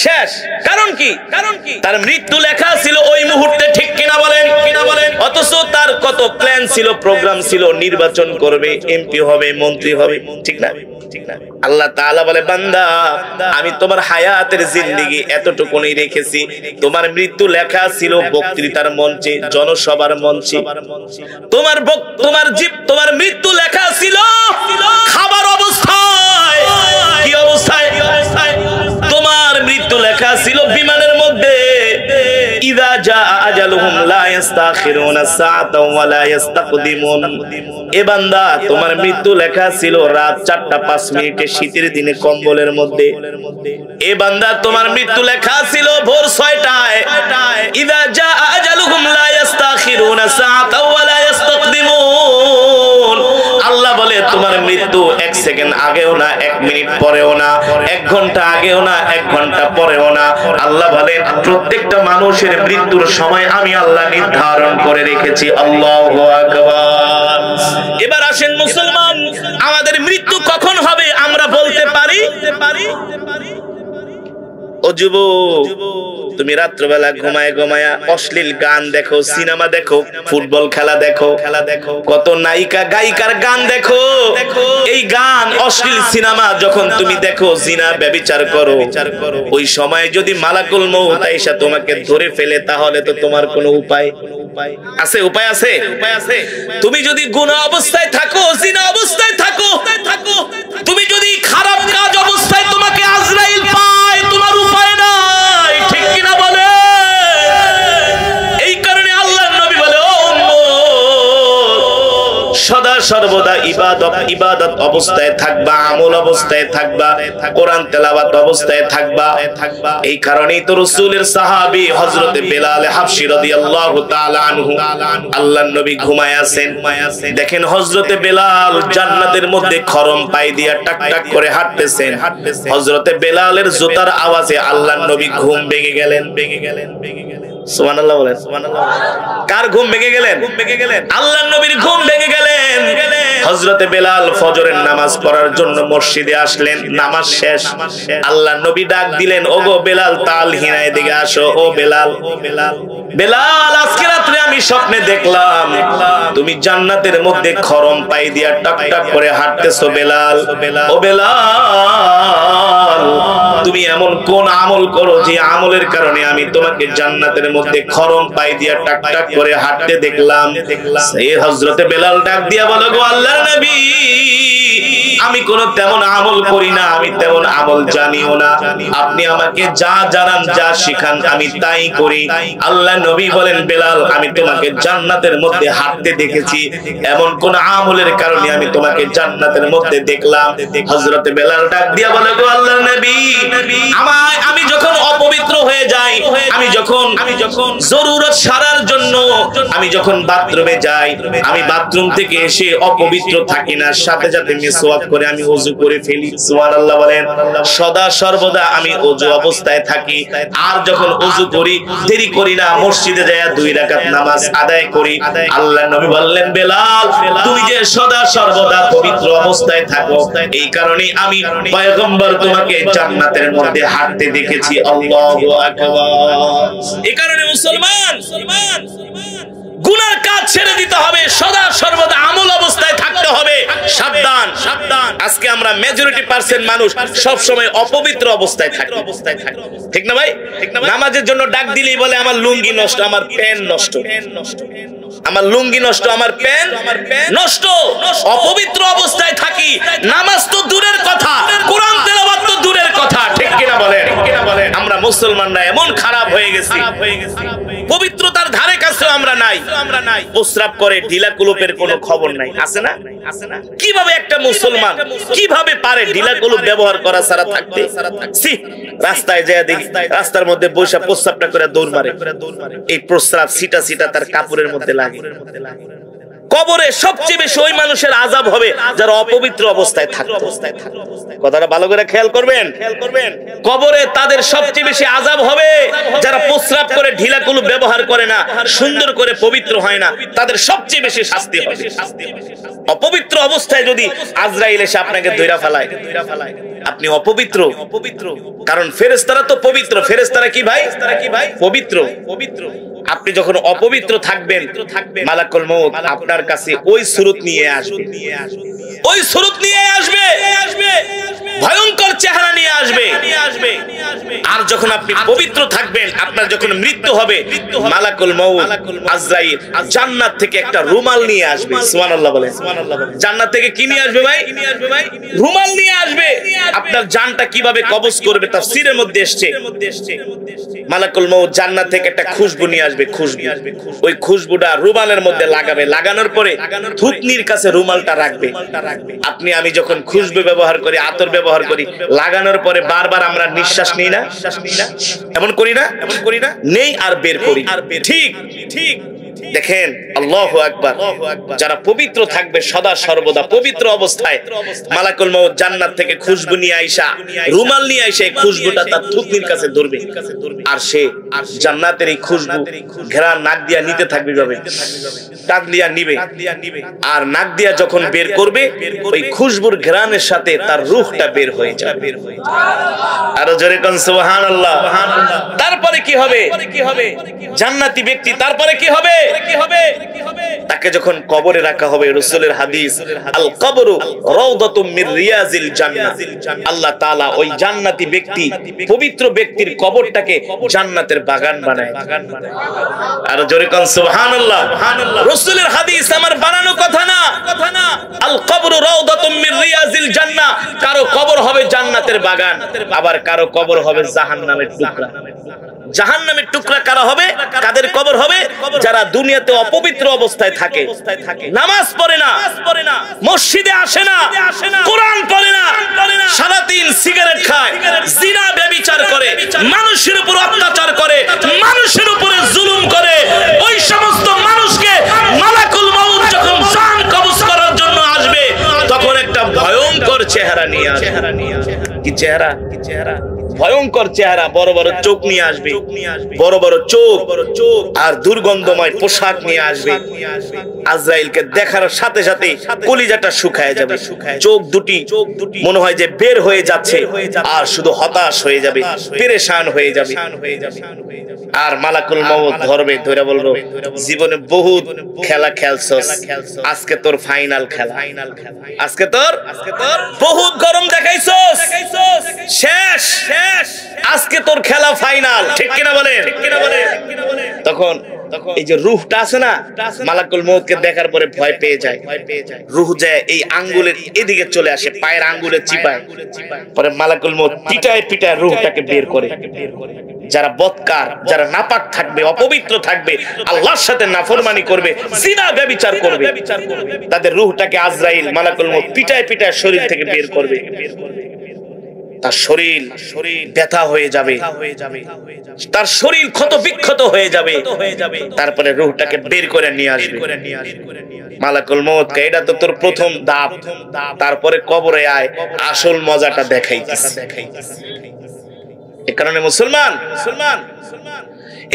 শেষ। কারণ কি? তার মৃত্যু লেখা ছিল ওই মুহূর্তে। ঠিক কিনা বলেন? অথচ তার কত প্ল্যান ছিল, প্রোগ্রাম ছিল, নির্বাচন করবে, এমপি হবে, মন্ত্রী হবে। ঠিক না? আল্লাহ তাআলা বলে, বান্দা আমি তোমার হায়াতের জিন্দেগি এতটুকুনি রেখেছি, তোমার মৃত্যু লেখা ছিল বক্তৃতার মঞ্চে, জনসভার মঞ্চে। তোমার মৃত্যু লেখা ছিল খাবার অবস্থায়। কি অবস্থায়? তোমার মৃত্যু লেখা ছিল বিমানের মধ্যে। ইযা জাআ আজালুহুম লা ইস্তাখিরুনা সাআতাও ওয়া লা ইস্তাকদিমুন। এ বান্দা তোমার মৃত্যু লেখা ছিল রাত 4টা 5 মিনিটে শীতের দিনে কম্বলের মধ্যে। এ বান্দা তোমার মৃত্যু লেখা ছিল ভোর 6টায়। ইযা জাআ আজালুহুম লা ইস্তাখিরুনা সাআতাও ওয়া লা ইস্তাকদিমুন। আল্লাহ বলে তোমার মৃত্যু 1 সেকেন্ড আগেও না, 1 মিনিট পরেও না, 1 ঘন্টা আগেও না, 1 ঘন্টা পরেও না। আল্লাহ বলে প্রত্যেকটা মানুষের মৃত্যুর সময় আমি আল্লাহ নির্ধারণ করে রেখেছি। আল্লাহু আকবার। এবার আসেন মুসলমান, আমাদের মৃত্যু কখন হবে আমরা বলতে পারি? ও যুবক, তুমি রাত্রবেলা ঘুমায়া অশ্লীল গান দেখো, সিনেমা দেখো, ফুটবল খেলা দেখো, কত নায়িকা গায়িকার গান দেখো। এই গান, অশ্লীল সিনেমা যখন তুমি দেখো, জিনা ব্যভিচার করো, ওই সময় যদি মালাকুল মউত আইসা তোমাকে ধরে ফেলে, তাহলে তো তোমার কোনো উপায় আছে? উপায় আছে? তুমি যদি গুনাহ অবস্থায় থাকো, জিনা অবস্থায় থাকো, তুমি যদি খারাপ কাজ অবস্থায় তোমাকে আজরাইল পায়, তোমার উপায় নাই। ঠিক কিনা বলে? এই কারণে আল্লাহর নবী বলে, ও উম্মত, সদা সর্বদা ইবাদত অবস্থায় থাকবা, আমল অবস্থায় থাকবা, কোরআন তেলাওয়াত অবস্থায় থাকবা। এই কারণেই তো রাসূলের সাহাবী হযরত বেলাল হাবশী রাদিয়াল্লাহু তাআলা আনহু, আল্লাহর নবী ঘুমায় আছেন, দেখেন হযরত বেলাল জান্নাতের মধ্যে খরম পাই দিয়া টাক টাক করে হাঁটতেছেন। হযরত বেলালের জুতার আওয়াজে আল্লাহর নবী ঘুম ভেঙে গেলেন। সুবহানাল্লাহ বলেন। কার ঘুম ভেঙে গেলেন? আল্লাহর নবীর ঘুম ভেঙে গেলেন। হযরত বেলাল ফজরের নামাজ পড়ার জন্য মসজিদে আসলেন, নামাজ শেষ। আল্লাহর নবী ডাক দিলেন, ওগো বেলাল, তাল হিনায় দিকে আসো। ও বেলাল, আজকে রাত্রে আমি স্বপ্নে দেখলাম তুমি জান্নাতের মধ্যে খরম পাই দিয়া টাক টাক করে হাঁটতেছো। বেলাল, ও বেলাল, তুমি এমন কোন আমল করো যে আমলের কারণে আমি তোমাকে জান্নাতের মধ্যে খরম পাই দিয়া টাক টাক করে হাঁটতে দেখলাম? সেই হযরত বেলাল ডাক দিয়া বলে, গো আল্লাহর নবী, আমি কোন তেমন আমল করি না, আমি তেমন আমল জানিও না, আপনি আমাকে যা জানান, যা শিখান আমি তাই করি। আল্লাহর নবী বলেন, বেলাল, আমি তোমাকে জান্নাতের মধ্যে হাঁটতে দেখেছি, এমন কোন আমলের কারণে আমি তোমাকে জান্নাতের মধ্যে দেখলাম? হযরত বেলাল ডাক দিয়া বলে, গো আল্লাহর নবী, আমি যখন অপবিত্র হয়ে যাই, আমি যখন জরুরত সারার জন্য আমি যখন বাথরুমে যাই, আমি বাথরুম থেকে এসে অপবিত্র থাকি না, সাথে সাথে মিসওয়াক করে আমি ওযু করে ফেলি। সুবহানাল্লাহ বলেন। সদা সর্বদা আমি ওযু অবস্থায় থাকি, আর যখন ওযু করি দেরি করি না, মসজিদে যায় 2 রাকাত নামাজ আদায় করি। আল্লাহর নবী বললেন, বেলাল, তুমি যে সদা সর্বদা পবিত্র অবস্থায় থাকো, এই কারণে আমি পয়গম্বর তোমাকে জান্নাতের মধ্যে হাঁটতে দেখেছি। আল্লাহু আকবার। এই কারণে মুসলমান, গুনার কাজ ছেড়ে দিতে হবে, সদা সর্বদা আমল অবস্থায় থাকতে হবে। সাবধান, আজকে আমরা মেজরিটি পার্সেন্ট মানুষ সব সময় অপবিত্র অবস্থায় থাকি। ঠিক না ভাই? নামাজের জন্য ডাক দিলেই বলে আমার লুঙ্গি নষ্ট, আমার প্যান্ট নষ্ট, আমার লুঙ্গি নষ্ট, আমার প্যান্ট নষ্ট। অপবিত্র অবস্থায় থাকি। নামাজ তো দূরের কথা, কোরআন তেলাওয়াত তো দূরের কথা। ঠিক কিনা বলেন? আমরা মুসলমানরা এমন খারাপ হয়ে গেছে, পবিত্রতার ধারে কাছেও আমরা নাই। প্রস্রাব করে ঢিলা কুলুপের কোনো খবর নাই, আছে না? কিভাবে একটা মুসলমান কিভাবে পারে ঢিলা কুলুপ ব্যবহার করা ছাড়া থাকতে? রাস্তায় যায় দেখি রাস্তার মধ্যে বসে প্রস্রাবটা করে দৌড় মারে, এই প্রস্রাব সিটা সিটা তার কাপড়ের মধ্যে লাগে। কবরে সবচেয়ে বেশি ওই মানুষের আযাব হবে যারা অপবিত্র অবস্থায় থাকে। কথাটা ভালো করে খেয়াল করবেন। কবরে তাদের সবচেয়ে বেশি আযাব হবে যারা প্রস্রাব করে ঢিলা কুলুপ ব্যবহার করে না, সুন্দর করে পবিত্র হয় না, তাদের সবচেয়ে বেশি শাস্তি হবে। অপবিত্র অবস্থায় যদি আজরাইল এসে আপনাকে ধইরা ফেলায়, আপনি অপবিত্র। কারণ ফেরেশতারা তো পবিত্র। ফেরেশতারা কি ভাই? পবিত্র। আপনি যখন অপবিত্র থাকবেন, মালাকুল মউত আপনার কাছে ওই সুরত নিয়ে আসবে, ওই সুরত নিয়ে আসবে, ভয়ঙ্কর চেহারা নিয়ে আসবে। আর যখন আপনি পবিত্র থাকবেন, আপনার যখন মৃত্যু হবে, মালাকুল মউত আজরাইল জান্নাত থেকে একটা রুমাল নিয়ে আসবে। সুবহানাল্লাহ বলেন। জান্নাত থেকে কি নিয়ে আসবে ভাই? রুমাল নিয়ে আসবে। আপনার জানটা কিভাবে কবজ করবে তাফসীরের মধ্যে এসেছে, মালাকুল মউত জান্নাত থেকে একটা খুশবু নিয়ে আসবে। খুশবু, ওই খুশবুটা রুমালের মধ্যে লাগাবে। লাগানোর পরে থুতনির কাছে রুমালটা রাখবে। আপনি আমি যখন খুশবু ব্যবহার করি, আতর ব্যবহার করি, লাগানোর পরে বারবার আমরা নিঃশ্বাস নিই না? এমন করি না? নেই আর বের করি। ঠিক দেখেন, আল্লাহু আকবার। যারা পবিত্র থাকবে সদা সর্বদা পবিত্র অবস্থায়, মালাকুল মউত জান্নাত থেকে খুশবু নিয়ে আইসা, রুমাল নিয়ে আইসা এই খুশবুটা তার থুতনির কাছে ধরবে। আর সে জান্নাতের এই খুশবু ঘেরান নাক দিয়া নিতে থাকবে, ভাবে নাক দিয়া নিবে। আর নাক দিয়া যখন বের করবে, ওই খুশবুর ঘেরানের সাথে তার রূহটা বের হয়ে যাবে। আরো জোরে কোন সুবহানাল্লাহ। তারপরে কি হবে? জান্নাতি ব্যক্তি তারপরে কি হবে? তাকে যখন কবরে রাখা হবে, রাসূলের হাদিস, আল কবরু রাউদাতুম মির রিয়াজিল জান্নাহ। আল্লাহ তাআলা ওই জান্নাতি ব্যক্তি, পবিত্র ব্যক্তির কবরটাকে জান্নাতের বাগান বানায়। আর জোরে কোন সুবহানাল্লাহ। রাসূলের হাদিস আমার বানানো কথা না। আল কবরু রাউদাতুম মির রিয়াজিল জান্নাহ। কারো কবর হবে জান্নাতের বাগান, আবার কারো কবর হবে জাহান্নামের টুকরা। জাহান্নামের টুকরা কারা হবে? কাদের কবর হবে? যারা দুনিয়াতে অপবিত্র অবস্থায় থাকে, নামাজ পড়ে না, মসজিদে আসে না, কোরআন পড়ে না, সারাদিন সিগারেট খায়, জিনা ব্যভিচার করে, মানুষের উপর অত্যাচার করে, মানুষের উপরে জুলুম করে, ওই সমস্ত মানুষকে মালাকুল মউত যখন জান কবজ করার জন্য আসবে, তখন একটা ভয়ঙ্কর চেহারা নিয়ে আসবে। কি চেহারা? ভয়ঙ্কর চেহারা। বড় বড় চোখ নিয়ে আসবে, বড় বড় চোখ আর দুর্গন্ধময় পোশাক নিয়ে আসবে। আজরাইলকে দেখার সাথে সাথে কলিজাটা শুকায় যাবে। চোখ দুটি মনে হয় যে বের হয়ে যাচ্ছে, আর শুধু হতাশ হয়ে যাবে, পেরেশান হয়ে যাবে। আর মালাকুল মউত ধরবে, ধরে বলবো, জীবনে বহুত খেলা খেলছস, আজকে তোর ফাইনাল খেলা। আজকে তোর বহুত গরম দেখাইছস, শেষ। আজকে তোর খেলা ফাইনাল। ঠিক কিনা বলেন? তখন এই যে রূহটা আছে না, মালাকুল মউতকে দেখার পরে ভয় পেয়ে যায়। রূহ যায় এই আঙ্গুলের এদিকে চলে আসে, পায়ের আঙ্গুলে চিপায়। পরে মালাকুল মউত পিটায় পিটায় রূহটাকে বের করে। যারা বদকার, যারা নাপাক থাকবে, অপবিত্র থাকবে, আল্লাহর সাথে নাফরমানি করবে, জিনা ব্যভিচার করবে, তাদের রূহটাকে আজরাইল মালাকুল মউত পিটায় পিটায় শরীর থেকে বের করবে। তার শরীর ব্যথা হয়ে যাবে, তার শরীর ক্ষত বিক্ষত হয়ে যাবে। তারপরে রূহটাকে বের করে নিয়ে আসবে। মালাকুল মউত কে, এটা তো তোর প্রথম ধাপ, তারপরে কবরে আয়, আসল মজাটা দেখাইতেছে। এই কারণে মুসলমান,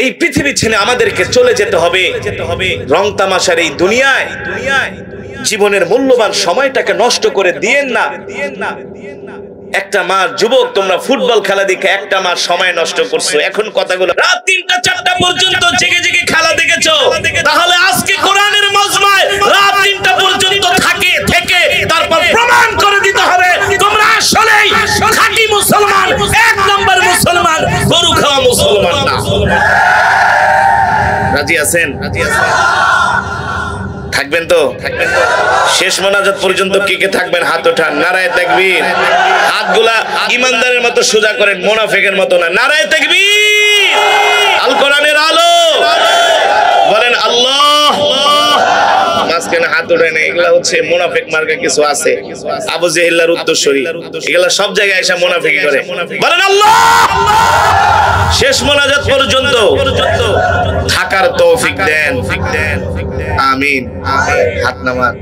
এই পৃথিবী ছেড়ে আমাদেরকে চলে যেতে হবে। রং তামাশার এই দুনিয়ায় জীবনের মূল্যবান সময়টাকে নষ্ট করে দিয়েন না। একটা মাস, যুবক তোমরা ফুটবল খেলা দেখে একটা মাস সময় নষ্ট করছো। এখন কথাগুলো রাত ৩টা ৪টা পর্যন্ত জেগে জেগে খেলা দেখেছো, তাহলে আজকে কোরআনের মজমায় রাত ৩টা পর্যন্ত থেকে তারপর প্রমাণ করে দিতে হবে তোমরা আসলেই খাঁটি মুসলমান, এক নম্বর মুসলমান, গরু খাওয়া মুসলমান না। রাজি আছেন? থাকবেন তো? শেষ মোনাজাত পর্যন্ত কে কে থাকবেন হাত ওঠান। নারায়ে তাকবীর। হাতগুলা ইমানদারের মতো সোজা করেন, মুনাফিকের মতো না। নারায়ে তাকবীর। আল কোরআনের আলো বলেন আল্লাহ। মাঝখানে হাত ওঠেন, এগুলা হচ্ছে মুনাফিক মার্কা কিছু আছে, আবু জেহেলের উত্তরসূরি, এগুলা সব জায়গায় এসে মুনাফিকি করে। বলেন আল্লাহ। শেষ মোনাজাত পর্যন্ত থাকার তৌফিক দেন, আমিন। হাত নামান।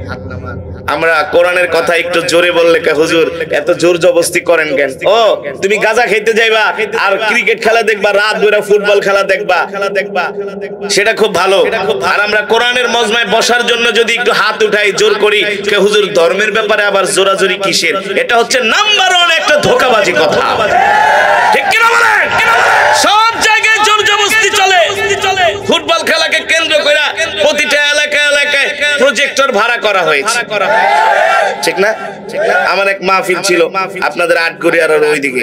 আমরা কোরআনের কথা একটু জোরে বললে হুজুর এত জোর জবরদস্তি করেন কেন? ও তুমি গাঁজা খেতে যাইবা আর ক্রিকেট খেলা দেখবা, রাত ধরে ফুটবল খেলা দেখবা, সেটা খুব ভালো। আর আমরা কোরআনের মজমায় বসার জন্য যদি একটু হাত উঠাই জোর করি, হুজুর ধর্মের ব্যাপারে আবার জোরাজোরি কিসের? এটা হচ্ছে নাম্বার 1 একটা ধোঁকাবাজি কথা। ঠিক কি না বলেন? সব জায়গায় জোর জবরদস্তি চলে। ফুটবল খেলাকে কেন্দ্র করে প্রতিটা এলাকায় প্রজেক্টর ভাড়া করা হয়েছে, ঠিক না? আমার এক মাহফিল ছিল আপনাদের আটগড়িয়ার ওইদিকে,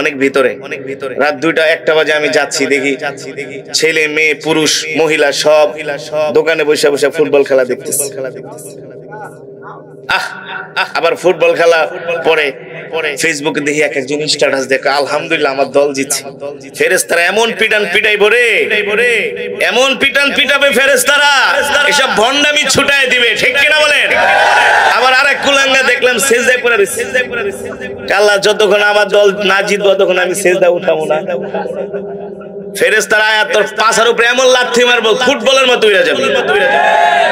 অনেক ভিতরে। রাত 2টা 1টা বাজে আমি যাচ্ছি, দেখি ছেলে মেয়ে পুরুষ মহিলা সব দোকানে বসে বসে ফুটবল খেলা দেখতেছে। আবার ফুটবল খেলা পরে ফেসবুকে দেখি এক একজন স্ট্যাটাস দেখে আলহামদুলিল্লাহ আমার দল জিতছে। ফেরেশতারা এমন পিটান পিটাইবো রে, এমন পিটান পিটাবে ফেরেশতারা, এসব ভন্ডামি ছুটায় দিবে। ঠিক কিনা বলেন? আবার আরেক কুলাঙ্গা দেখলাম সেজদায় পড়ে রয়েছে। আল্লাহ যতক্ষণ আমার দল না জিতবে ততক্ষণ আমি সেজদা উঠাবো না। ফেরেশতারা আয়াত তোর পাছার উপরে এমন লাথি মারবো ফুটবলের মতো উড়ে যাবে।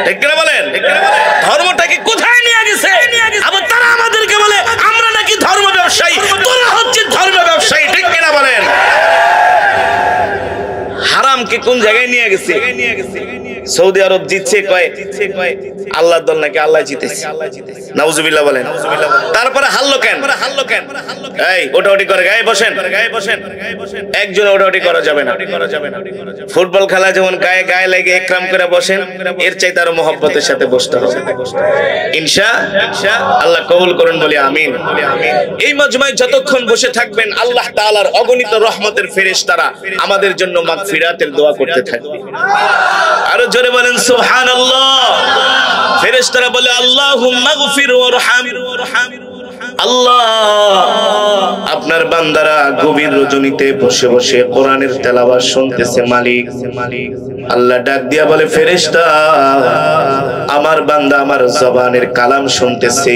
ঠিক কিনা বলেন? ধর্মটাকে কোথায় নিয়ে গেছে? আবার তারা আমাদেরকে বলে আমরা নাকি ধর্ম ব্যবসায়ী, তোরা হচ্ছে ধর্ম ব্যবসায়ী। ঠিক কিনা বলেন? হারামকে কোন জায়গায় নিয়ে গেছে? সৌদি আরব জিতছে কয় আল্লাহর দল নাকি আল্লাহ জিতেছে। নাউজুবিল্লাহ বলেন। তারপরে হারলো কেন? এই ওটাওটি করে গায়ে বসেন, একজন ওটাওটি করা যাবে না। ফুটবল খেলা যেমন গায়ে গায়ে লেগে একরাম করে বসেন, এর চাইতে আরো মহব্বতের সাথে বসতে হবে। ইনশাআল্লাহ কবুল করুন বলি আমিন। এই মজমায় যতক্ষণ বসে থাকবেন আল্লাহ তাআলার অগণিত রহমতের ফেরেশতারা আমাদের জন্য মাগফিরাতের দোয়া করতে থাকবে। আরো জোরে বলেন সুবহানাল্লাহ। ফেরেশতারা বলে আল্লাহুম্মা গফির ওয়ারহাম। আল্লাহ আপনার বান্দারা গভীর রজনীতে বসে বসে কোরআনের তেলাওয়াত শুনতেছে মালিক। আল্লাহ ডাক দিয়া বলে ফেরেশতা আমার বান্দা আমার জবানের কালাম শুনতেছে।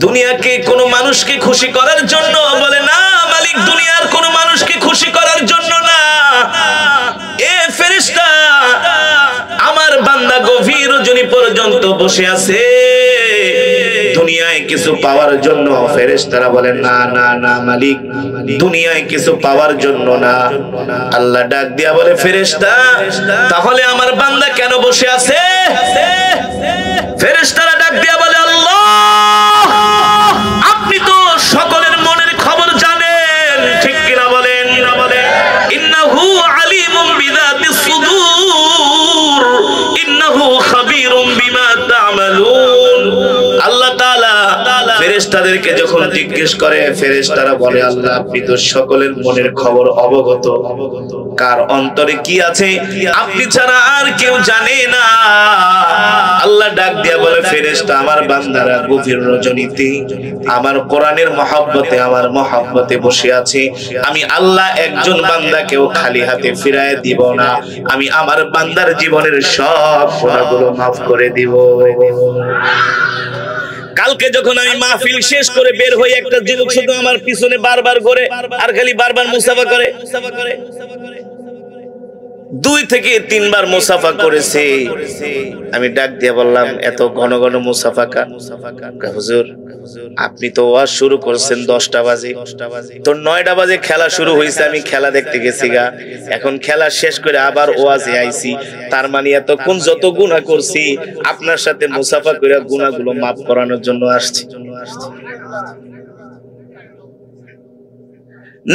দুনিয়াকে কোন মানুষকে খুশি করার জন্য বলে না মালিক, দুনিয়ার কোন মানুষকে খুশি করার জন্য না। এ ফেরেশতা আমার বান্দা গভীর রজনী পর্যন্ত বসে আছে দুনিয়ায় কিছু পাওয়ার জন্য। ফেরেশতারা বলেন না না না মালিক, দুনিয়ায় কিছু পাওয়ার জন্য না। আল্লাহ ডাক দিয়া বলে ফেরেশতা তাহলে আমার বান্দা কেন বসে আছে? ফেরেশতারা ডাক দিয়া বলে আল্লাহ আপনি তো সকলের মনের খবর জানেন। ঠিক কিনা বলেন? ইন্নাহু আলিমুম বিযাতিস সুদূর ইন্নাহু খাবীরুম বিমা তা'মালুন। আল্লাহ তাআলা ফেরেশতাদেরকে যখন জিজ্ঞেস করে ফেরেশতারা বলে আল্লাহ আপনি তো সকলের মনের খবর অবগত, কার অন্তরে কি আছে আপনি ছাড়া আর কেউ জানে না। আল্লাহ ডাক দিয়া বলে ফেরেশতা আমার বান্দারা গভীর রজনীতে আমার কোরআনের মহব্বতে আমার মহব্বতে বসে আছে। আমি আল্লাহ একজন বান্দাকেও খালি হাতে ফিরায় দিব না। আমি আমার বান্দার জীবনের সব গুনাহগুলো maaf করে দিব। কালকে যখন আমি মাহফিল শেষ করে বের হই একটা যুবক শুধু আমার পিছনে বারবার ঘুরে আর খালি বারবার মুসাফা করে। 2 থেকে 3 বার মুসাফা করেছে। আমি ডাক দিয়ে বললাম এত ঘন ঘন মুসাফা কার? হুজুর আপনি তো ওয়াজ শুরু করছেন 10টা বাজে, তো 9টা বাজে খেলা শুরু হয়েছে, আমি খেলা দেখতে গেছি গা, এখন খেলা শেষ করে আবার ওয়াজে আইছি, তার মানে এতক্ষণ যত গুনাহ করছি আপনার সাথে মুসাফা করে গুনাহগুলো maaf করানোর জন্য আসছি।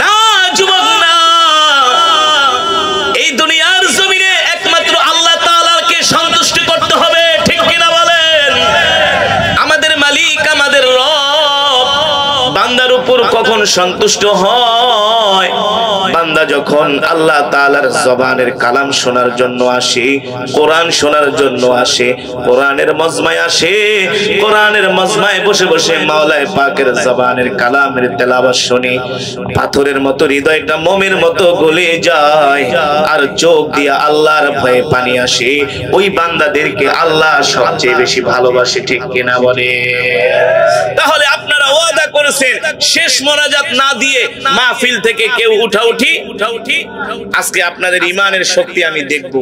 না যুবক না, এই দুনিয়ার জমিনে একমাত্র আল্লাহ তাআলাকে সন্তুষ্ট করতে হবে। ঠিক কিনা বলেন? আমাদের মালিক আমাদের রব বান্দার উপর কখন সন্তুষ্ট হয় বান্দা যখন আল্লাহ তাআলার জবানের কালাম শোনার জন্য আসে, কোরআন শোনার জন্য আসে, কোরআনের মজমায় আসে, কোরআনের মজমায় বসে বসে মাওলায়ে পাকের জবানের কালামের তেলাওয়াত শুনে পাথরের মতো হৃদয়টা মোমের মতো গলে যায়, আর চোখ দিয়ে আল্লাহর ভয়ে পানি আসে। ওই বান্দাদেরকে আল্লাহ সবচেয়ে বেশি ভালোবাসে, ঠিক কিনা বলে? তাহলে আপনারা ওয়াদা করেছেন শেষ মোনাজাত না দিয়ে মাহফিল থেকে কেউ উঠাউঠি। আজকে আপনাদের ঈমানের শক্তি আমি দেখব,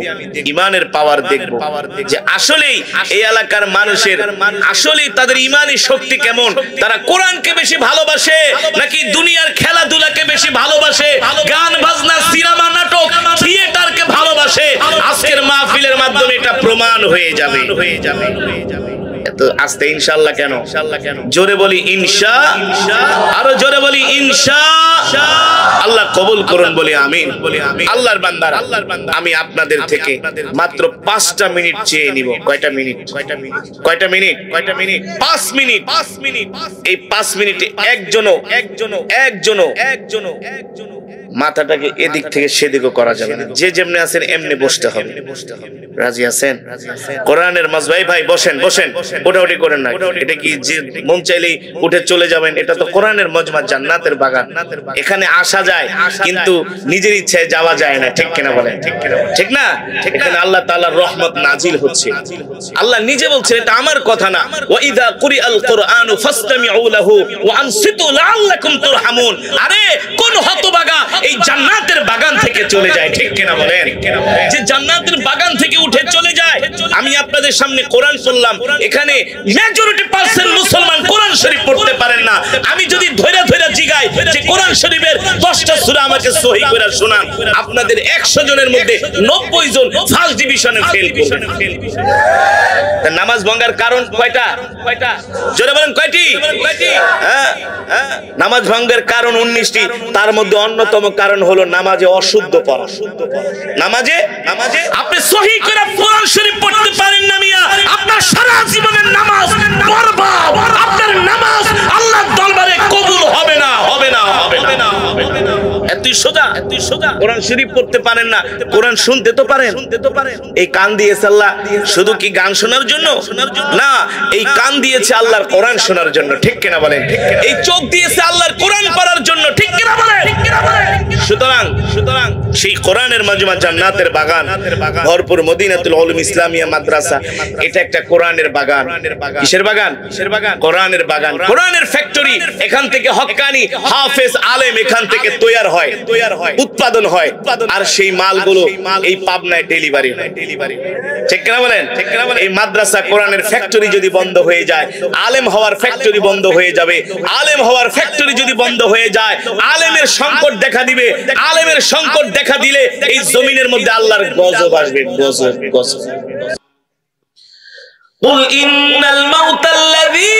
ঈমানের পাওয়ার দেখব যে আসলেই এই এলাকার মানুষের আসলেই তাদের ঈমানি শক্তি কেমন। তারা কোরআনকে বেশি ভালোবাসে নাকি দুনিয়ার খেলাধুলাকে বেশি ভালোবাসে, গান বাজনা সিনেমা নাটক থিয়েটারকে ভালোবাসে? আজকের মাহফিলের মাধ্যমে এটা প্রমাণ হয়ে যাবে। তো আস্তে ইনশাআল্লাহ কেন? জোরে বলি ইনশাআল্লাহ, আরো জোরে বলি ইনশাআল্লাহ। আল্লাহ কবুল করুন বলি আমিন। আল্লাহর বান্দারা, আমি আপনাদের থেকে মাত্র 5টা মিনিট চেয়ে নিব। কয়টা মিনিট? 5 মিনিট। এই 5 মিনিটে একজনও মাথাটাকে এদিক থেকে সেদিকও করা যাবে না, যে যেমনি আছেন এমনি বসতে হবে। রাজি আছেন? কোরআনের মাজবাই ভাই বসেন, ওঠাউঠি করেন না। এটা কি যে মন চাইলেই উঠে চলে যাবেন? এটা তো কোরআনের মজমা, জান্নাতের বাগান। এখানে আসা যায় কিন্তু নিজের ইচ্ছায় যাওয়া যায় না, ঠিক কিনা বলেন? ঠিক না? এখানে আল্লাহ তাআলার রহমত নাজিল হচ্ছে। আল্লাহ নিজে বলছেন, এটা আমার কথা না, ওয়া ইযা কুরিআল কুরআনু ফাসতামিউ লাহু ওয়া আনসিতু লাআল্লাকুম তুরহামুন। আরে কোন হতভাগা এই জান্নাতের বাগান থেকে চলে যায়, ঠিক কিনা বলেন? যে জান্নাতের বাগান থেকে উঠে চলে যায়। আমি আপনাদের সামনে কোরআন শুনলাম, এখানে মেজরিটি পার্সেন্ট মুসলমান কোরআন শরীফ পড়তে পারেন না। আমি যদি ধরে জিগাই যে কোরআন শরীফের 10টা সূরা আমাকে সহি করে শোনান, আপনাদের 100 জনের মধ্যে 90 জন ফার্স্ট ডিভিশনে ফেল করবে। নামাজ ভাঙার কারণ কয়টা? জোরে বলেন কয়টি? হ্যাঁ, নামাজ ভাঙার কারণ 19টি। তার মধ্যে অন্যতম কারণ হলো নামাজে অশুদ্ধ পড়া। নামাজে আপনি সহি করে কোরআন শরীফ পড়তে পারেন না মিয়া, আপনার সারা জীবনের নামাজ বরবাদ। আপনার নামাজ আল্লাহর দরবারে কবুল হবে না। এতই সোজা। কোরআন শরীফ পড়তে পারেন না, কোরআন শুনতে তো পারেন। এই কান দিয়েছে আল্লাহ শুধু কি গান শোনার জন্য না, এই কান দিয়েছে আল্লাহর কোরআন শোনার জন্য, ঠিক কিনা বলেন? এই চোখ দিয়েছে আল্লাহর কোরআন পড়ার জন্য, ঠিক কিনা বলেন? সুতরাং সেই কোরআনের মজমা, জান্নাতের বাগান, ভরপুর মদিনাতুল উলুম ইসলামিয়া মাদ্রাসা, এটা একটা কোরআনের বাগান। কিসের বাগান? কোরআনের বাগান, কোরআনের ফ্যাক্টরি। এখান থেকে হক্কানি হাফেজ আলেম এখান থেকে তৈয়ার হয়, উৎপাদন হয়, আর সেই মালগুলো এই পাবনায় ডেলিভারি হয়। ঠিক কিনা বলেন? এই মাদ্রাসা কোরআনের ফ্যাক্টরি যদি বন্ধ হয়ে যায়, আলেম হওয়ার ফ্যাক্টরি বন্ধ হয়ে যাবে। আলেম হওয়ার ফ্যাক্টরি যদি বন্ধ হয়ে যায়, আলেমের সংকট দেখা দিবে। আলেমের সংকট দেখা দিলে এই জমিনের মধ্যে আল্লাহর গজব আসবে, গজব। قل إن الموت الذي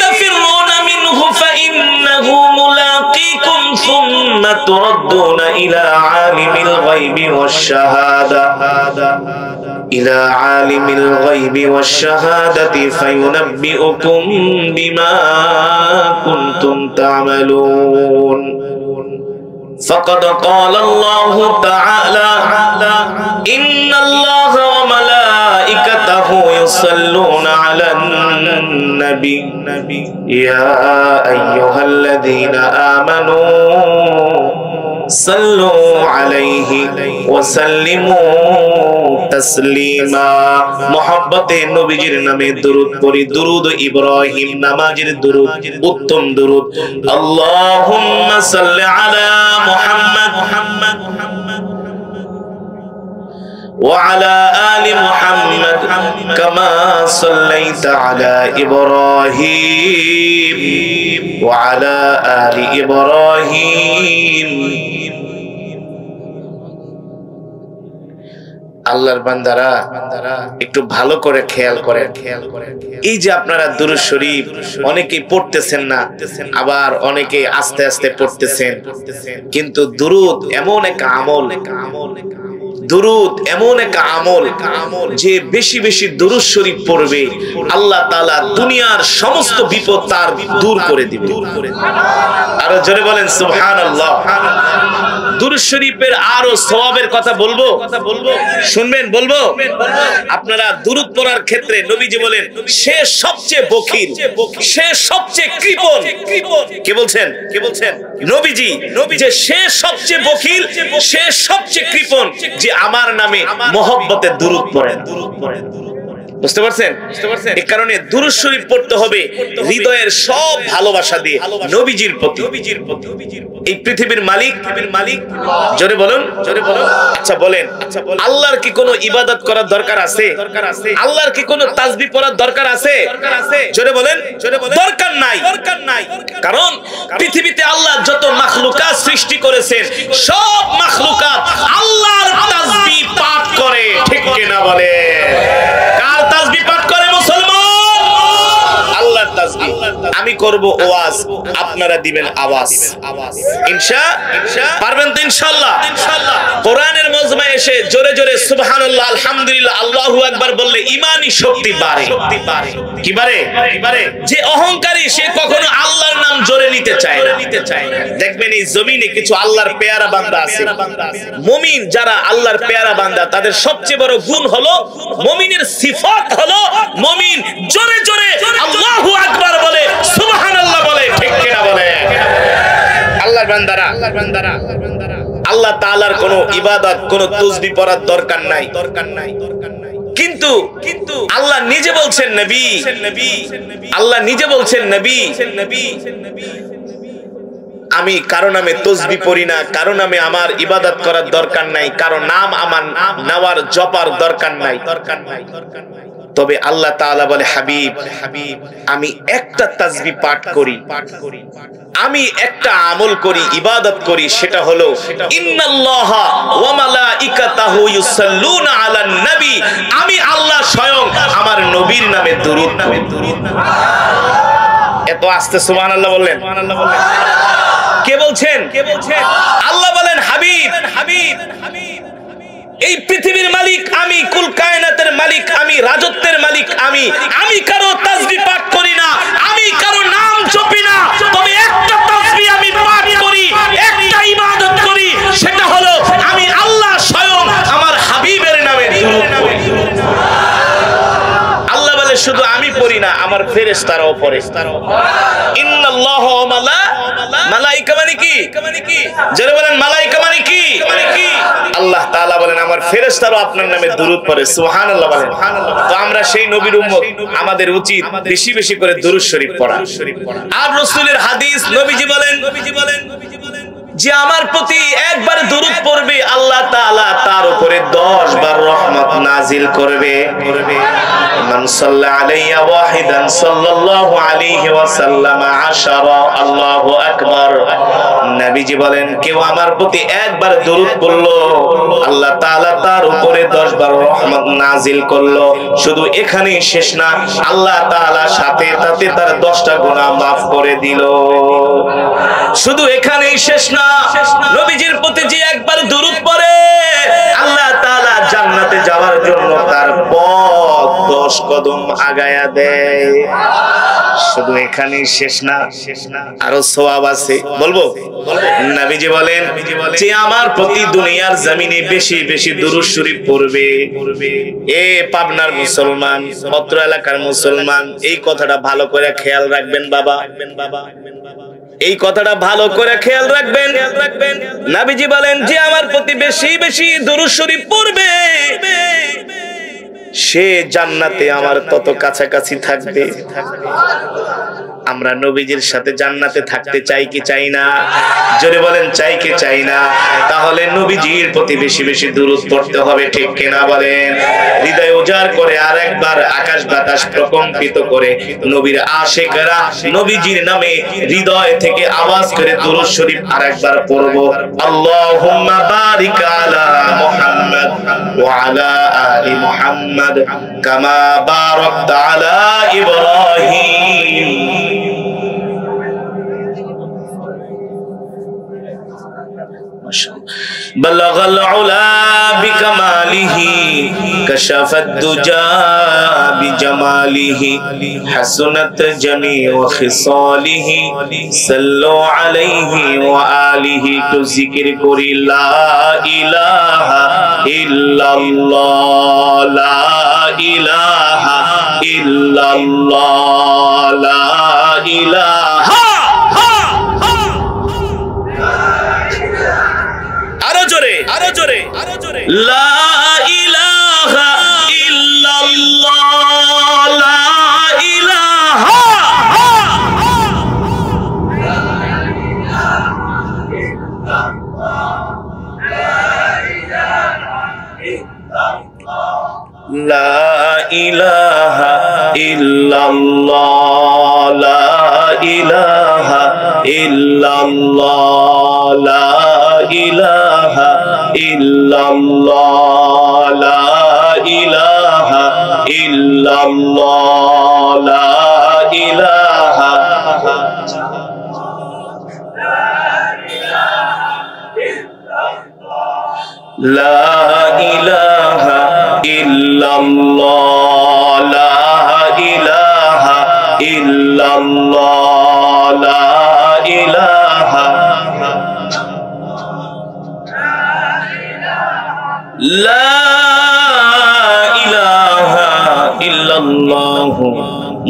تفرون منه فإنه ملاقيكم ثم تردون إلى عالم الغيب والشهادة فينبئكم بما كنتم تعملون فقد قال الله تعالى إن الله وملائكته يصلون على النبي يا أيها الذين آمنوا صلوا عليه وسلموا تسليما محبته নবীজির নামে দরুদ পড়ি। দরুদ ইব্রাহিম নামাজের দরুদ, উত্তম দরুদ। আল্লাহুম্মা সাল্লি আলা মুহাম্মদ وعلى آل محمد كما صليت على إبراهيم وعلى آل إبراهيم আল্লাহর বান্দারা একটু ভালো করে খেয়াল করেন। এই যে আপনারা দুরূদ শরীফ অনেকেই পড়তেছেন না, আবার অনেকে আস্তে আস্তে পড়তেছেন, কিন্তু দুরূদ এমন এক আমল, দুরূদ এমন এক আমল যে বেশি বেশি দুরূদ শরীফ পড়বে আল্লাহ তাআলা দুনিয়ার সমস্ত বিপদ তার দূর করে দিবে। আর জোরে বলেন সুবহানাল্লাহ। দুরূদ শরীফের আরো সওয়াবের কথা বলবো, শুনবেন? বলবো। আপনারা দুরূদ পড়ার ক্ষেত্রে নবীজি বলেন সে সবচেয়ে বখিল, সে সবচেয়ে কৃপণ। কে বলছেন? নবীজি, যে সে সবচেয়ে বখিল, সে সবচেয়ে কৃপণ যে আমার নামে মহব্বতে দুরূদ পড়েন। বুঝতে পারছেন? এই কারণে দুরূদ শরীফ পড়তে হবে হৃদয়ের সব ভালোবাসা দিয়ে নবীজির প্রতি। এই পৃথিবীর মালিক, জোরে বলুন। আচ্ছা বলেন, আল্লাহর কি কোনো ইবাদত করার দরকার আছে? আল্লাহর কি কোনো তাসবিহ পড়ার দরকার আছে? জোরে বলেন। দরকার নাই। কারণ পৃথিবীতে আল্লাহ যত মাখলুকাত সৃষ্টি করেছেন, সব মাখলুকাত আল্লাহর তাসবিহ পাঠ করে। ঠিক কিনা বলে? কার তাসবিহ পাঠ করে মুসলমান? আল্লাহর তাসবিহ। আমি করব ওয়াজ, আপনারা দিবেন আওয়াজ। পারবেন তো ইনশাআল্লাহ? কোরআনের মজমায় এসে জোরে জোরে সুবহানাল্লাহ, আলহামদুলিল্লাহ, আল্লাহু আকবার বললে ঈমানি শক্তি বাড়ে। কি বাড়ে? যে অহংকারী সে কখনো আল্লাহর নাম জোরে নিতে চায় না। দেখবেন এই জমিনে কিছু আল্লাহর পেয়ারা বান্দা আছে, মুমিন যারা আল্লাহর পেয়ারা বান্দা, তাদের সবচেয়ে বড় গুণ হলো, মুমিনের সিফাত হলো, মুমিন জোরে জোরে আল্লাহু আকবার বলে, সুবহানাল্লাহ বলে। ঠিক কিনা বলে? আল্লাহর বান্দারা, আল্লাহ তাআলার কোনো ইবাদত, কোনো তাসবিহ পড়ার দরকার নাই। কিন্তু আল্লাহ নিজে বলছেন নবী, আল্লাহ নিজে বলছেন নবী, আমি কারো নামে তাসবিহ পড়ি না, কারো নামে আমার ইবাদত করার দরকার নাই, কারো নাম আমার নেওয়ার জপার দরকার নাই। তবে আল্লাহ তাআলা বলে, হাবিব, আমি একটা তাসবিহ পাঠ করি, আমি একটা আমল করি, ইবাদত করি, সেটা হলো ইন্নাল্লাহা ওয়া মালাইকাতাহু ইউসাল্লুনা আলান নবী। আমি আল্লাহ স্বয়ং আমার নবীর নামে দুরূদ পড়ি। এত আস্তে সুবহানাল্লাহ বললেন। কে বলছেন? আল্লাহ বলেন, হাবিব, এই পৃথিবীর মালিক আমি, কুল কায়নাতের মালিক আমি, রাজত্বের মালিক আমি। আমি কারো তাসবিহ পাঠ করি না, আমি কারো নাম জপি না, তবে একটা তাসবিহ আমি পাঠ করি, একটা ইবাদত করি, সেটা হলো আমি আল্লাহ স্বয়ং আমার হাবিবের নামে দুরূদ পড়ি। আল্লাহ বলে শুধু আমি পড়ি না, আমার ফেরেশতারাও পড়ে। ইন্নাল্লাহা ওয়া মালাইকা মানে কি? যারা বলেন মালাইকা মানে কি? আল্লাহ তাআলা বলেন আমার ফেরেশতারাও আপনার নামে দুরূদ পড়ে। সুবহানাল্লাহ বলেন। তো আমরা সেই নবীর উম্মত, আমাদের উচিত বেশি বেশি করে দুরূদ শরীফ পড়া। আর রাসূলের হাদিস, নবীজি বলেন যে আমার প্রতি একবার দুরূদ পড়বে, আল্লাহ তাআলা তার উপরে 10 বার রহমত নাজিল করবে। মান সাল্লা আলাইয়া ওয়াহিদান সাল্লাল্লাহু আলাইহি ওয়াসাল্লাম 10। আল্লাহু আকবার। নবীজি বলেন কেউ আমার প্রতি একবার দুরূদ পড়লো, আল্লাহ তাআলা তার উপরে 10 বার রহমত নাজিল করলো। শুধু এখানেই শেষ না, আল্লাহ তাআলা সাথে সাথে তার 10টা গুনাহ মাফ করে দিল। শুধু এখানেই শেষ না, নবীজির প্রতি যে একবার দুরূদ পড়ে, আল্লাহ তাআলা জান্নাতে যাওয়ার জন্য তার পথ 10 কদম আগায়া দেয়। শুধু এখানেই শেষ না, আরো সওয়াব আছে। বলবো? নবীজি বলেন যে আমার প্রতি দুনিয়ার জমিনে বেশি বেশি দুরূদ শরীফ পড়বে, এ পাবনার মুসলমান, অত্র এলাকার মুসলমান, এই কথাটা ভালো করে খেয়াল রাখবেন বাবা, এই কথাটা ভালো করে খেয়াল রাখবেন। নবীজি বলেন যে আমার প্রতি বেশি বেশি দুরূদ শরীফ পড়বে, সে জান্নাতে আমার তত কাছাকাছি থাকবে। আমরা নবীজির সাথে জান্নাতে থাকতে চাই কি চাই না? জোরে বলেন, চাই কি চাই না? তাহলে নবীজির প্রতি বেশি বেশি দুরূদ পড়তে হবে। ঠিক কিনা বলেন? হৃদয় উজাড় করে আর একবার আকাশ বাতাস প্রকম্পিত করে নবীর আশিকরা নবীজির নামে হৃদয় থেকে আওয়াজ করে দুরূদ শরীফ আরেকবার পড়ব। আল্লাহুম্মা বারিক আলা মুহাম্মাদ ওয়া আলা আলি মুহাম্মাদ কামা বারাকতা আলা ইব্রাহিম। বালাগাল উলা বিকামালিহি কাশাফাদ দুজা বিজামালিহি হাসনাত জামিউ খিসালিহি সাল্লু আলাইহি ওয়া আলিহি। তো জিকির করি লা ইলাহা ইল্লাল্লাহ, লা ইলাহা ইল্লাল্লাহ, লা ইলাহা। আরো জোরে, আরো জোরে, আরো জোরে। লা ইলাহা ইল্লাল্লাহ, লা ইলাহা। লা ইলাহা ইল্লাল্লাহ, লা ইলাহা ইল্লাল্লাহ, লা ইলাহা ইল্লাল্লাহ, লা ইলাহা ইল্লাল্লাহ, লা ইলাহা। লা ইলাহা ইল্লাল্লাহ, লা ইলাহা ইল্লাল্লাহ, লা ইলাহা। লা ইলাহা ইল্লাল্লাহ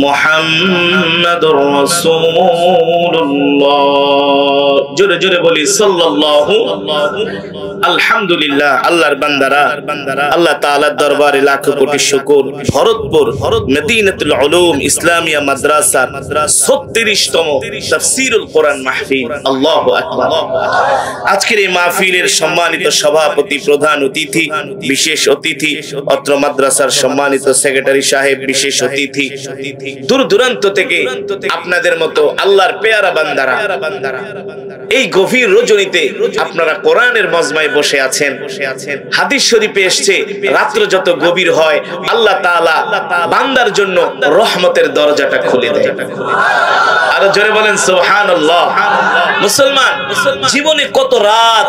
মুহাম্মাদুর রাসূলুল্লাহ। জোরে জোরে বলি সাল্লাল্লাহু। আলহামদুলিল্লাহ। আল্লাহর বান্দারা, আল্লাহ তাআলার দরবারে লাখ কোটি শুকর। ভরতপুর মদিনাতুল উলুম ইসলামিয়া মাদ্রাসার 36তম তাফসীরুল কোরআন মাহফিল। আল্লাহু আকবার। আজকের এই মাহফিলের সম্মানিত সভাপতি, প্রধান অতিথি, বিশেষ অতিথি, অত্র মাদ্রাসার সম্মানিত সেক্রেটারি সাহেব, বিশেষ অতিথি, দূর দূরান্ত থেকে আপনাদের মতো আল্লাহর পেয়ারা বান্দারা এই গভীর রজনীতে আপনারা কোরআনের মজমায় বসে আছেন। হাদিস শরীফে এসেছে রাত্র যত গভীর হয় আল্লাহ তাআলা বান্দার জন্য রহমতের দরজাটা খুলে দেয়। আরো জোরে বলেন সুবহানাল্লাহ। মুসলমান জীবনে কত রাত,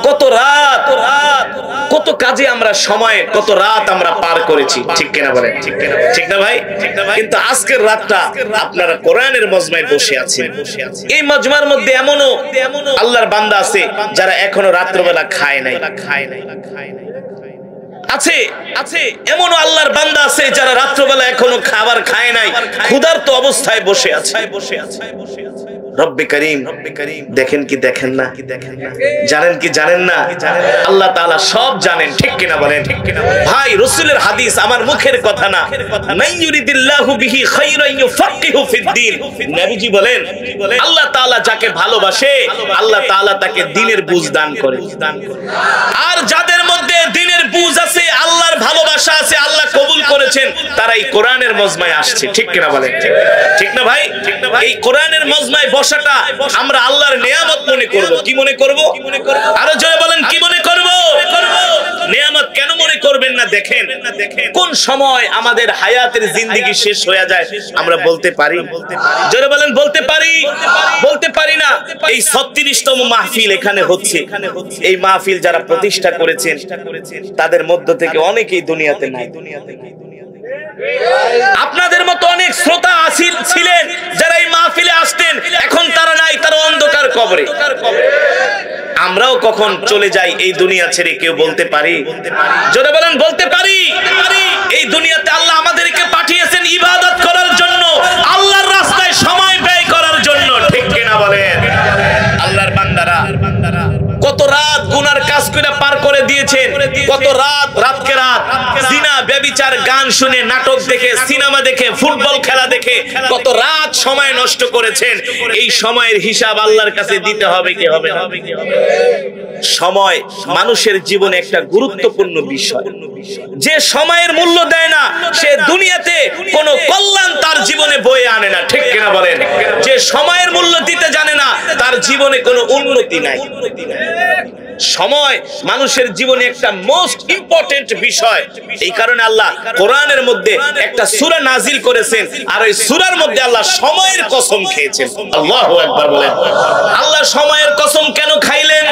কত রাত, কত কাজে আমরা সময়, কত রাত আমরা পার করেছি, ঠিক কিনা বলেন? ঠিক না ভাই? কিন্তু আজকের রাতটা আপনারা কোরআনের মজমায় বসে আছেন। এই মজমার মধ্যে এমনও আল্লাহর বান্দা আছে যারা এখনো রাত্রবেলা খায় নাই। আছে আছে এমনও আল্লাহর বান্দা আছে যারা রাত্রবেলা এখনো খাবার খায় নাই, ক্ষুধার্ত অবস্থায় বসে আছে। রব্বে করিম দেখেন কি দেখেন না? জানেন কি জানেন না? আল্লাহ তাআলা সব জানেন, ঠিক কিনা বলেন? ভাই রাসূলের হাদিস আমার মুখের কথা না। মান ইউরিদিল্লাহু বিহি খায়রান ইউফাক্কিহু ফিদ্দীন। নবীজি বলেন আল্লাহ তাআলা যাকে ভালোবাসে আল্লাহ তাআলা তাকে দ্বীনের বুঝ দান করে। আর যাদের মধ্যে দ্বীনের বুঝ আছে, আল্লাহর ভালোবাসা আছে, আল্লাহ কবুল করেছেন, তারাই কোরআনের মজমায় আসছে, ঠিক কিনা বলেন? ঠিক না ভাই? এই কোরআনের মজমায় বসাটা আমরা আল্লাহর নিয়ামত মনে করব। কি মনে করব? আরো জোরে বলেন, কি মনে করব? নিয়ামত কেন মনে করবেন না? দেখেন কোন সময় আমাদের হায়াতের জিন্দেগি শেষ হয়ে যায় আমরা বলতে পারি? জোরে বলেন, বলতে পারি? বলতে পারি না। এই 36তম মাহফিল এখানে হচ্ছে। এই মাহফিল যারা প্রতিষ্ঠা করেছেন তাদের মধ্য থেকে অনেকেই দুনিয়াতে নাই। আপনাদের মতো অনেক শ্রোতা ছিলেন যারা এই মাহফিলে আসতেন, এখন তারা নাই, তারা অন্ধকার কবরে। আমরাও কখন চলে যাই এই দুনিয়া ছেড়ে কেউ বলতে পারি? জোরে বলেন, বলতে পারি? এই দুনিয়াতে আল্লাহ আমাদেরকে পাঠিয়েছেন ইবাদত করার জন্য, আল্লাহর রাস্তায় সময় ব্যয় করার জন্য, ঠিক কিনা বলেন? আল্লাহর বান্দারা কত রাত গুনার কাজ করে পার করে দিয়েছেন, কত রাতকে রাত জিনা, ব্যভিচার, গান শুনে, নাটক দেখে, সিনেমা দেখে, ফুটবল খেলা দেখে কত রাত সময় নষ্ট করেছেন। এই সময়ের হিসাব আল্লাহর কাছে দিতে হবে কি হবে না? সময় মানুষের জীবনে একটা গুরুত্বপূর্ণ বিষয়। যে সময়ের মূল্য দেয় না সে দুনিয়াতে কোনো কল্যাণ তার জীবনে বয়ে আনে না, ঠিক কিনা বলেন? যে সময়ের মূল্য দিতে জানে না তার জীবনে কোনো উন্নতি নাই। সময় মানুষের জীবনে একটা মোস্ট ইম্পর্টেন্ট বিষয়। এই কারণে আল্লাহ কোরআনের মধ্যে একটা সূরা নাজিল করেছেন, আর ওই সূরার মধ্যে আল্লাহ সময়ের কসম খেয়েছেন। আল্লাহু আকবার বলেন। আল্লাহ সময়ের কসম কেন খাইলেন?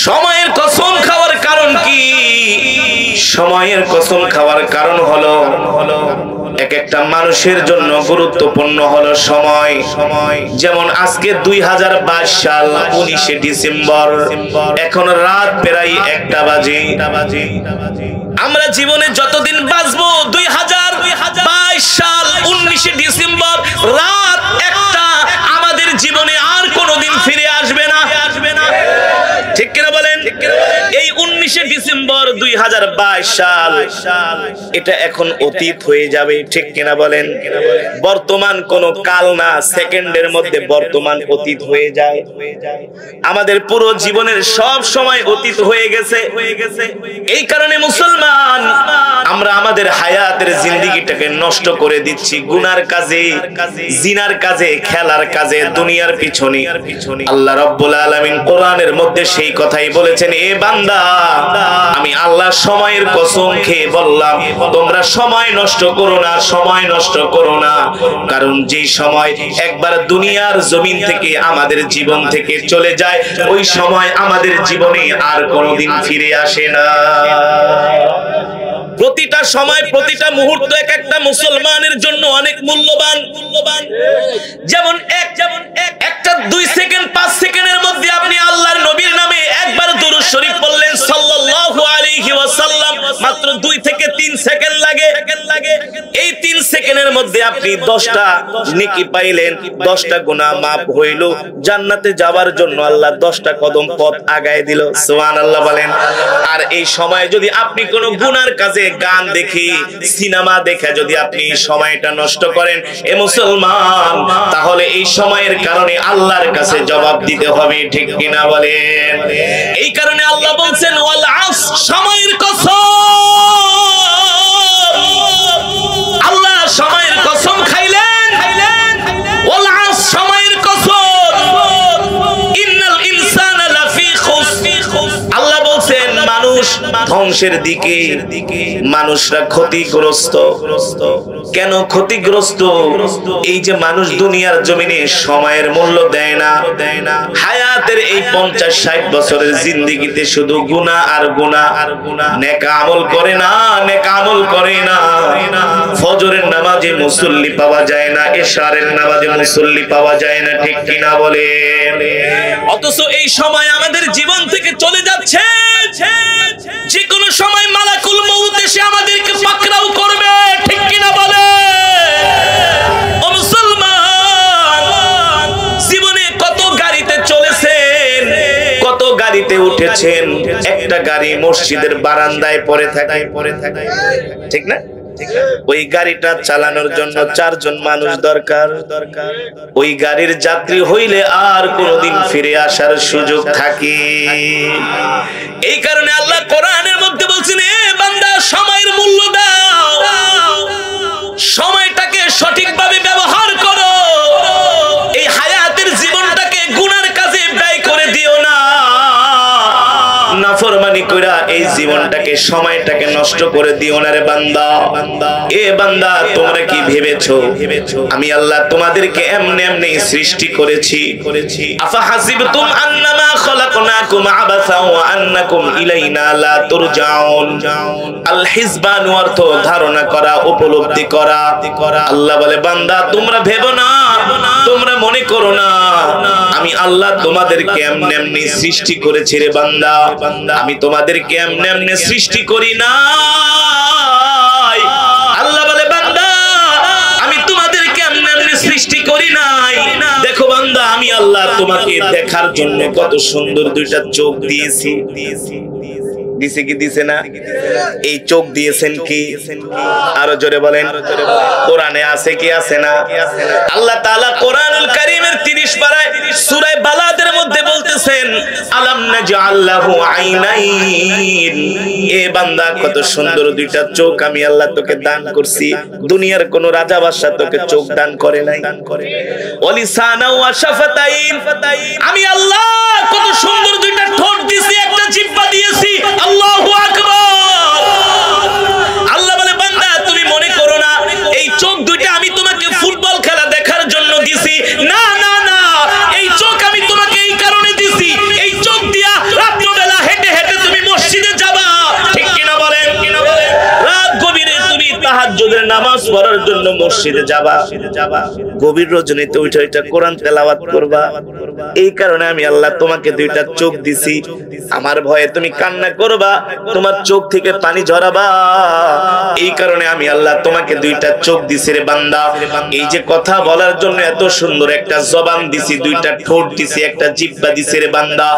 সময়ের কসম খাওয়ার কারণ কি? সময়ের কসম খাওয়ার কারণ হলো এক একটা মানুষের জন্য গুরুত্বপূর্ণ হলো সময়। যেমন আজকে 2022 সাল 19শে ডিসেম্বর, এখন রাত প্রায় 1টা বাজে। আমরা জীবনে যতদিন বাঁচবো 2022 সাল 19শে ডিসেম্বর রাত 1টা আমাদের জীবনে আর কোনোদিন ফিরে আসবে না। ঠিক কিনা বলেন? এই 19শে ডিসেম্বর 2022 সাল এটা এখন অতীত হয়ে যাবে। ঠিক কিনা বলেন? বর্তমান কোনো কাল না, সেকেন্ডের মধ্যে বর্তমান অতীত হয়ে যায়। আমাদের পুরো জীবনের সব সময় অতীত হয়ে গেছে। এই কারণে মুসলমান আমরা আমাদের হায়াতের জিন্দেগিটাকে নষ্ট করে দিচ্ছি গুনার কাজে, জিনার কাজে, খেলার কাজে, দুনিয়ার পিছনে। আল্লাহ রাব্বুল আলামিন কোরআনের মধ্যে সেই কথাই বলেছেন, এ বান্দা আমি আল্লাহ সময়ের কসম খেয়ে বললাম তোমরা সময় নষ্ট করো না, সময় নষ্ট করো না। কারণ যে সময় একবার দুনিয়ার জমিন থেকে আমাদের জীবন থেকে চলে যায়, ওই সময় আমাদের জীবনে আর কোনোদিন ফিরে আসে না। প্রতিটা সময়, প্রতিটা মুহূর্ত এক একটা মুসলমানের জন্য অনেক মূল্যবান। যেমন একটা 2 সেকেন্ড 5 সেকেন্ডের মধ্যে আপনি আল্লাহর নবীর নামে একবার দুরূদ শরীফ পড়লেন সাল্লাল্লাহু আলাইহি ওয়াসাল্লাম, মাত্র 2 থেকে 3 সেকেন্ড লাগে। এই 3 সেকেন্ডের মধ্যে আপনি 10টা নেকি পাইলেন, 10টা গুনাহ মাফ হইল। জান্নাতে যাওয়ার জন্য আল্লাহ 10টা কদম পথ আগায় দিল। সুবহানাল্লাহ বলেন। আর এই সময় যদি আপনি কোনো গুনার কাজে, গান দেখি, সিনেমা দেখে যদি আপনি সময়টা নষ্ট করেন এ মুসলমান, তাহলে এই সময়ের কারণে আল্লাহর কাছে জবাব দিতে হবে। ঠিক কিনা বলেন? এই কারণে আল্লাহ বলছেন ওয়াল আস, সময়ের কসম। আল্লাহ সময়ের কসম খাইলেন, ওয়াল আস, সময়ের কসম। ইন্নাল ইনসানা লাফি খুস। আল্লাহ বলছেন মানুষ ধ্বংসের দিকে, মানুষরা ক্ষতিগ্রস্ত। কেন ক্ষতিগ্রস্ত? এই যে মানুষ দুনিয়ার জমিনে সময়ের মূল্য দেয় না। হায়াতের এই 50-60 বছরের জিন্দেগিতে শুধু গুনাহ আর গুনাহ, নেক আমল করে না, নেক আমল করে না। ফজরের নামাজে মুসল্লি পাওয়া যায় না, ইশারের নামাজে মুসল্লি পাওয়া যায় না। ঠিক কিনা বলে? অথচ এই সময় আমাদের জীবন থেকে চলে যাচ্ছে। যে কোনো সময় মালাকুল মউত এসে আমাদেরকে পাকড়াও করবে। ঠিক কিনা বলে? ও মুসলমান, জীবনে কত গাড়িতে চলেছেন, কত গাড়িতে উঠেছেন, একটা গাড়ি মসজিদের বারান্দায় পড়ে থাকে। ঠিক না? ওই গাড়িটা চালানোর জন্য 4 জন মানুষ দরকার। ওই গাড়ির যাত্রী হইলে আর কোনোদিন ফিরে আসার সুযোগ থাকে। এই কারণে আল্লাহ কোরআনের মধ্যে বলছেন, এ বান্দা সময়ের মূল্য দাও, সময়টাকে সঠিকভাবে ব্যবহার করো। এই হায়াতের জীবনটাকে গুনার কাজে ব্যয় করে দিও না। নাফরমানি কইরা এই জীবনটাকে, সময়টাকে নষ্ট করে দিও না রে বান্দা। এ বান্দা, তোমরা কি ভেবেছো আমি আল্লাহ তোমাদেরকে এমনি এমনি সৃষ্টি করেছি? আফা হাসিবতুম আন্নামা খলাকনাকুম আবাসা ওয়া আন্নাকুম ইলাইনা লা তুরজাউন। আল হিসবান অর্থ ধারণা করা, উপলব্ধি করা। আল্লাহ বলে বান্দা তোমরা ভেবো না, তোমরা মনে করো না আমি আল্লাহ তোমাদেরকে এমনি এমনি সৃষ্টি করেছি রে বান্দা। আমি তোমাদেরকে এমনি এমনি সৃষ্টি করি না। আল্লাহ বলে বান্দা আমি তোমাদেরকে এমনি এমনি সৃষ্টি করি নাই। দেখো বান্দা, আমি আল্লাহ তোমাকে দেখার জন্য কত সুন্দর 2টা চোখ দিয়েছি। দিছে কি দিছে না? এই চোখ দিয়েছেন কি? আরো জোরে বলেন। কোরআনে আছে কি আছে না? আল্লাহ তাআলা কোরআনুল কারীমের 30 পারায় সূরা বালাদের মধ্যে বলতেছেন আলাম নাজআল লাহু আইনাইন। এ বান্দা, কত সুন্দর 2টা চোখ আমি আল্লাহ তোকে দান করছি। দুনিয়ার কোন রাজা বাদশা তোকে চোখ দান করে নাই। ওয়ালিসানা ওয়া শাফাতাইন। আমি আল্লাহ কত সুন্দর 2টা ঠোঁট দিয়েছি, একটা জিহ্বা দিয়েছি। আল্লাহু আকবার। আল্লাহ বলে বান্দা তুমি মনে করো না এই চোখ 2টা আমি তোমাকে ফুটবল খেলা দেখার জন্য দিছি। না না না, এই চোখ আমি তোমাকে এই কারণে দিছি, এই চোখ দিয়া রাত্রিবেলা জন্য মসজিদে যাবা, গভীর রজনীতে উঠে উঠে কোরআন তেলাওয়াত করবা। এই কারণে আমি আল্লাহ তোমাকে দুইটা চোখ দিছি, আমার ভয়ে তুমি কান্না করবা, তোমার চোখ থেকে পানি ঝরাবা। এই কারণে আমি আল্লাহ তোমাকে দুইটা চোখ দিছি রে বান্দা। এই যে কথা বলার জন্য এত সুন্দর একটা জবান দিছি, দুইটা ঠোঁট দিছি, একটা জিহ্বা দিছি রে বান্দা।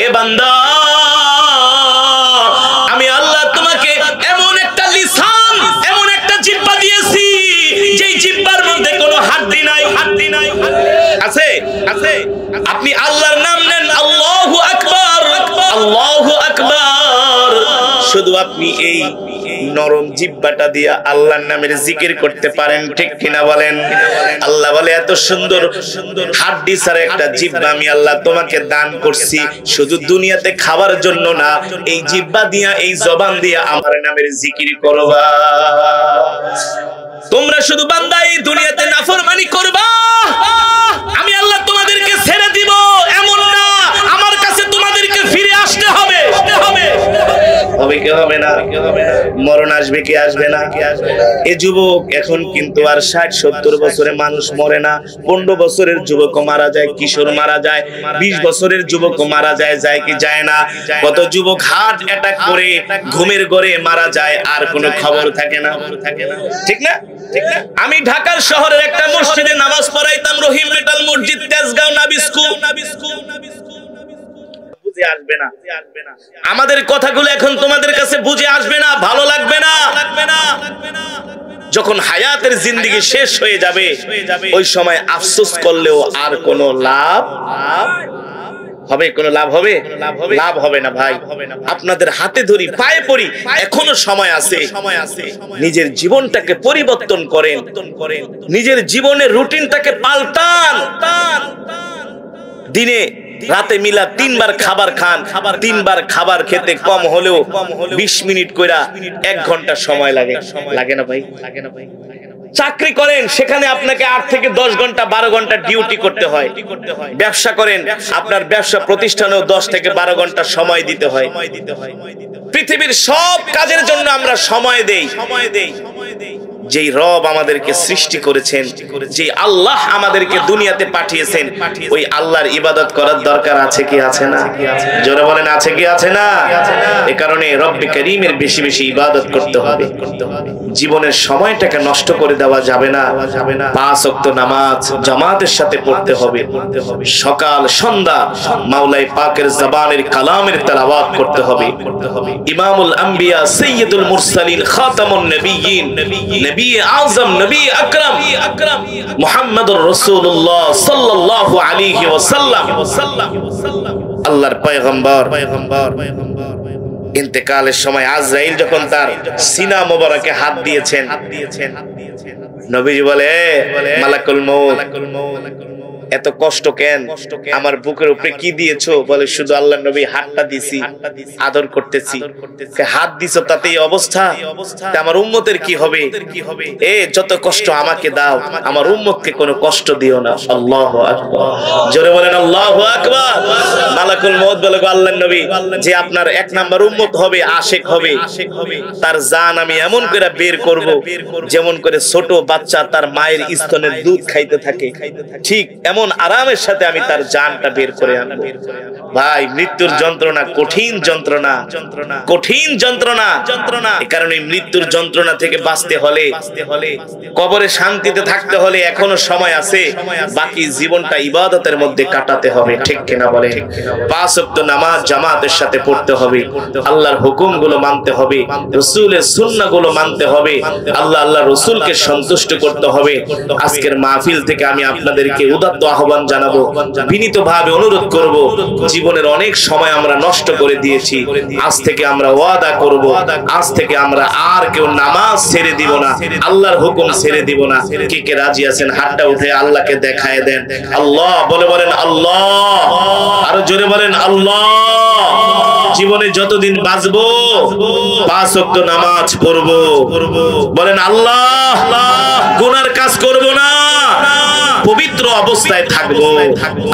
এ বান্দা, আমি আল্লাহ তোমাকে এমন একটা লিসান, এমন একটা জিহ্বা দিয়েছি, যেই জিহ্বার মধ্যে কোনো হাড্ডি নাই। আছে আছে। আপনি আল্লাহর নাম নেন, আল্লাহু আকবার, আল্লাহু আকবার। শুধু আপনি এই নরম জিহ্বাটা দিয়া আল্লাহর নামের জিকির করতে পারেন, ঠিক কিনা বলেন? আল্লাহ বলে এত সুন্দর হাড্ডি ছাড়া একটা জিহ্বা আমি আল্লাহ তোমাকে দান করছি, শুধু দুনিয়াতে খাবার জন্য না, এই জিহ্বা দিয়া, এই জবান দিয়া আমার নামের জিকির করবা। তোমরা শুধু বান্দা এই দুনিয়াতে নাফরমানি করবা, আমি আল্লাহ তোমাদেরকে ছেড়ে দিব এমন না, আমার কাছে তোমাদেরকে ফিরে আসতে হবে। হবে কি হবে না? মরণ আসবে কি আসবে না? এ যুবক এখন কিন্তু আর 60-70 বছরে মানুষ মরে না, 15 বছরের যুবকও মারা যায়, কিশোর মারা যায়, 20 বছরের যুবকও মারা যায়, যায় কি যায় না? কত যুবক হার্ট অ্যাটাক করে ঘুমের ঘরে মারা যায়, আর কোনো খবর থাকে না, ঠিক না? আমি ঢাকার শহরের একটা মসজিদে নামাজ পড়াইতাম, রহিম মেটাল মসজিদ, তেজগাঁও, নাবিস্কু। আসবে না, আমাদের কথাগুলো এখন তোমাদের কাছে বুঝে আসবে না, ভালো লাগবে না। যখন হায়াতের জিন্দেগি শেষ হয়ে যাবে, ওই সময় আফসোস করলেও আর কোনো লাভ হবে? কোনো লাভ হবে? লাভ হবে না ভাই। আপনাদের হাতে ধরি, পায়ে পড়ি, এখনো সময় আছে। নিজের জীবনটাকে পরিবর্তন করেন, নিজের জীবনের রুটিনটাকে পাল্টান। দিনে রাতে মিলা 3 বার খাবার খান, 3 বার খাবার খেতে কম হলেও 20 মিনিট কইরা 1 ঘন্টা সময় লাগে। লাগে না ভাই? চাকরি করেন, সেখানে আপনাকে 8 থেকে 10 ঘন্টা 12 ঘন্টা ডিউটি করতে হয়। ব্যবসা করেন, আপনার ব্যবসা প্রতিষ্ঠানেও 10 থেকে 12 ঘন্টা সময় দিতে হয়। পৃথিবীর সব কাজের জন্য আমরা সময় দেই। যেই রব আমাদেরকে সৃষ্টি করেছেন, যে আল্লাহ আমাদেরকে দুনিয়াতে পাঠিয়েছেন, ওই আল্লাহর ইবাদত করার দরকার আছে কি আছে না? জোরে বলেন, আছে কি আছে না? এই কারণে রব্বে কারীমের বেশি বেশি ইবাদত করতে হবে। জীবনের সময়টাকে নষ্ট করে দেওয়া যাবে না। 5 ওয়াক্ত নামাজ জামাতের সাথে পড়তে হবে। সকাল সন্ধ্যা মাওলাই পাকের জবানের কালামের তেলাওয়াত করতে হবে। ইমামুল আম্বিয়া, সাইয়্যিদুল মুরসালিন, খাতামুন নবিয়্যিন, নবী আযম, নবী আকরাম মুহাম্মদুর রাসূলুল্লাহ সাল্লাল্লাহু আলাইহি ওয়াসাল্লাম, আল্লাহর পয়গম্বর, ইন্তেকালের সময় আজরাইল যখন তার সিনা মোবারকে হাত দিয়েছেন, নবীজি বলে, মালাকুল মউত, এত কষ্ট কেন? আমার বুকের উপরে কি দিয়েছো? বলে, শুধু আল্লাহর নবী হাতটা দিছি, আদর করতেছি। হাত দিছো তাতে এই অবস্থা, আমার উম্মতের কি হবে? এ যত কষ্ট আমাকে দাও, আমার উম্মতকে কোনো কষ্ট দিও না। আল্লাহু আকবার, জোরে বলেন আল্লাহু আকবার। মালাকুল মউত বলে, আল্লাহর নবী, যে আপনার 1 নাম্বার উম্মত হবে, আশিক হবে, তার জান আমি এমন করে বের করব যেমন করে ছোট বাচ্চা তার মায়ের স্তনের দুধ খাইতে থাকে, ঠিক এমন আরামের সাথে আমি তার জানটা বের করে আনবো। ভাই, মৃত্যুর যন্ত্রণা কঠিন যন্ত্রণা, কঠিন যন্ত্রণা। এই কারণে মৃত্যুর যন্ত্রণা থেকে বাঁচতে হলে, কবরে শান্তিতে থাকতে হলে এখনো সময় আছে। বাকি জীবনটা ইবাদতের মধ্যে কাটাতে হবে, ঠিক কিনা বলেন? 5 ওয়াক্ত নামাজ জামাতের সাথে পড়তে হবে, আল্লাহর হুকুমগুলো মানতে হবে, রাসূলের সুন্নাহগুলো মানতে হবে, আল্লাহর রাসূলকে সন্তুষ্ট করতে হবে। আজকের মাহফিল থেকে আমি আপনাদেরকে উদাত্ত আহ্বান জানাবো, বিনীতভাবে অনুরোধ করব, জীবনের অনেক সময় আমরা নষ্ট করে দিয়েছি। আজ থেকে আমরা ওয়াদা করব, আজ থেকে আমরা আর কেউ নামাজ ছেড়ে দিব না, আল্লাহর হুকুম ছেড়ে দিব না। কে কে রাজি আছেন? হাতটা উঠে আল্লাহকে দেখায় দেন। আল্লাহ বলে বলেন আল্লাহ, আরো জোরে বলেন আল্লাহ। জীবনে যতদিন বাঁচবো 5 ওয়াক্ত নামাজ পড়বো, বলেন আল্লাহ। গুনার কাজ করব না, পবিত্র অবস্থায় থাকবো।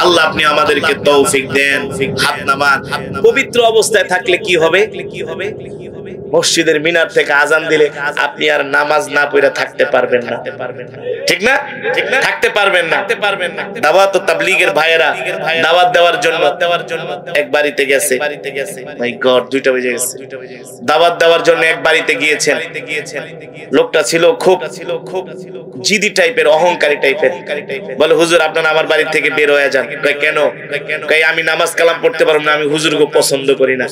আল্লাহ আপনি আমাদেরকে তৌফিক দেন। হাত নামান। পবিত্র অবস্থায় থাকলে কি হবে? মসজিদের মিনার থেকে আজান দিলে আপনি আর নামাজ না পড়ে থাকতে পারবেন না, ঠিক না? থাকতে পারবেন না। দাওয়াত ও তাবলীগের ভাইয়েরা দাওয়াত দেওয়ার জন্য এক বাড়িতে গেছে, মাই গড 2টা বেজে গেছে, দাওয়াত দেওয়ার জন্য এক বাড়িতে গিয়েছেন। লোকটা ছিল খুব জিদি টাইপের, অহংকারী টাইপের। বলে হুজুর আপনারা আমার বাড়ি থেকে বের হয়ে যান। কয় কেন? কয় আমি নামাজ কালাম পড়তে পারবো না, আমি হুজুরকে পছন্দ করি না।